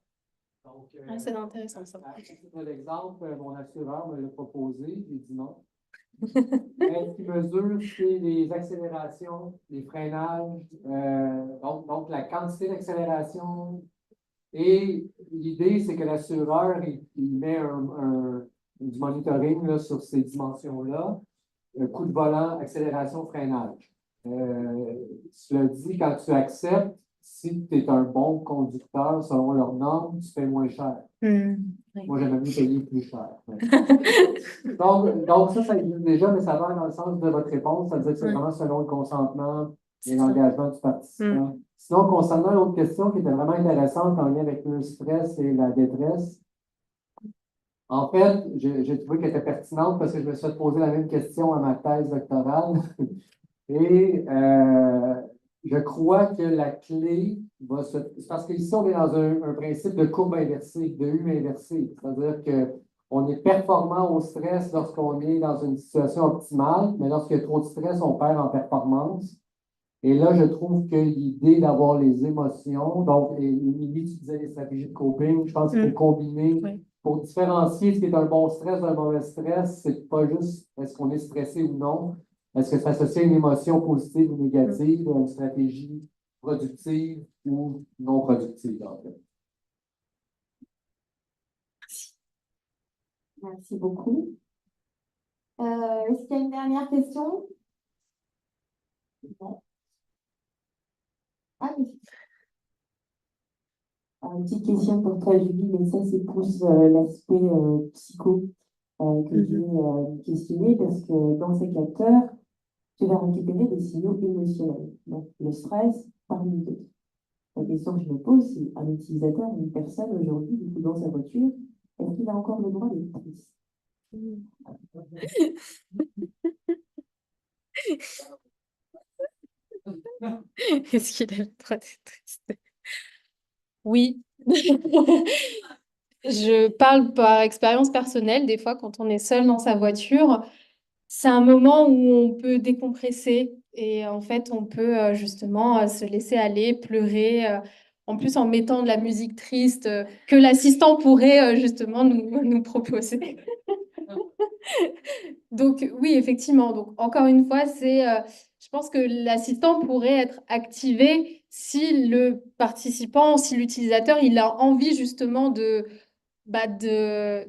Donc, C'est intéressant ça. par exemple, mon assureur me l'a proposé, j'ai dit non. Ce qui mesure, c'est les accélérations, les freinages, donc la quantité d'accélération. Et l'idée, c'est que l'assureur, il met du monitoring là, sur ces dimensions-là. Coup de volant, accélération, freinage. Cela dit, quand tu acceptes, si tu es un bon conducteur selon leurs normes, tu paies moins cher. Oui. Moi, j'aimerais mieux payer plus cher. Donc ça existe déjà, mais ça va dans le sens de votre réponse. Ça veut dire que c'est vraiment selon le consentement et l'engagement du participant. Sinon, concernant l'autre question qui était vraiment intéressante en lien avec le stress et la détresse, en fait, j'ai trouvé qu'elle était pertinente parce que je me suis posé la même question à ma thèse doctorale. Et je crois que la clé va se... Parce qu'ici, on est dans un principe de courbe inversée, de U inversée. C'est-à-dire qu'on est performant au stress lorsqu'on est dans une situation optimale, mais lorsqu'il y a trop de stress, on perd en performance. Et là, je trouve que l'idée d'avoir les émotions, donc, Émilie, tu disais les stratégies de coping, je pense qu'il faut combiner pour différencier ce qui est un bon stress d'un mauvais stress, c'est pas juste est-ce qu'on est stressé ou non, est-ce que ça associe à une émotion positive ou négative, une stratégie productive ou non productive, en fait. Merci beaucoup. Est-ce qu'il y a une dernière question? Non. Ah oui. Une petite question pour toi, Julie, mais ça, c'est plus l'aspect psycho que je vais questionner parce que dans ces capteurs, tu vas récupérer des signaux émotionnels. Donc, le stress parmi d'autres. La question que je me pose, c'est un utilisateur, une personne aujourd'hui, du coup, dans sa voiture, est-ce qu'il a encore le droit d'être triste? Est-ce qu'il a le droit d'être triste? Oui. Je parle par expérience personnelle. Des fois, quand on est seul dans sa voiture, c'est un moment où on peut décompresser et en fait, on peut justement se laisser aller, pleurer. En plus, en mettant de la musique triste que l'assistant pourrait justement nous proposer. Donc oui, effectivement. Donc encore une fois, je pense que l'assistant pourrait être activé si le participant, si l'utilisateur, il a envie justement bah, de,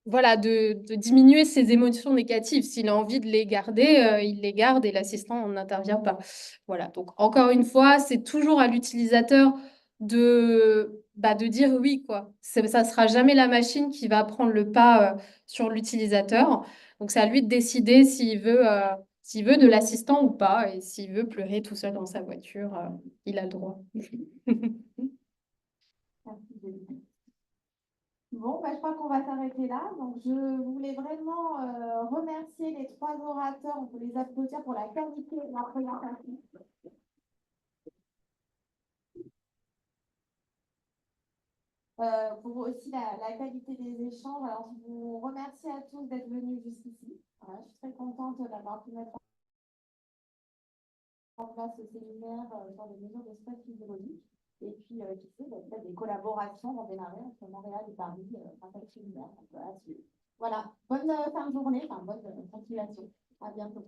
voilà, de diminuer ses émotions négatives. S'il a envie de les garder, il les garde et l'assistant n'intervient pas. Voilà. Donc encore une fois, c'est toujours à l'utilisateur de dire oui, quoi. Ça sera jamais la machine qui va prendre le pas sur l'utilisateur. Donc c'est à lui de décider s'il veut de l'assistant ou pas. Et s'il veut pleurer tout seul dans sa voiture, il a le droit. Merci, Julie. Bon, bah, je crois qu'on va s'arrêter là. Donc, je voulais vraiment remercier les trois orateurs. On peut les applaudir pour la qualité de la présentation. Pour aussi la qualité des échanges. Alors, je vous remercie à tous d'être venus jusqu'ici. Voilà, je suis très contente d'avoir pu mettre en place ce séminaire sur les mesures de stress physiologique. Et puis, qui sait, peut-être des collaborations vont démarrer entre Montréal et Paris grâce à ce séminaire. Donc, à suivre. Voilà, bonne fin de journée, enfin bonne continuation. À bientôt.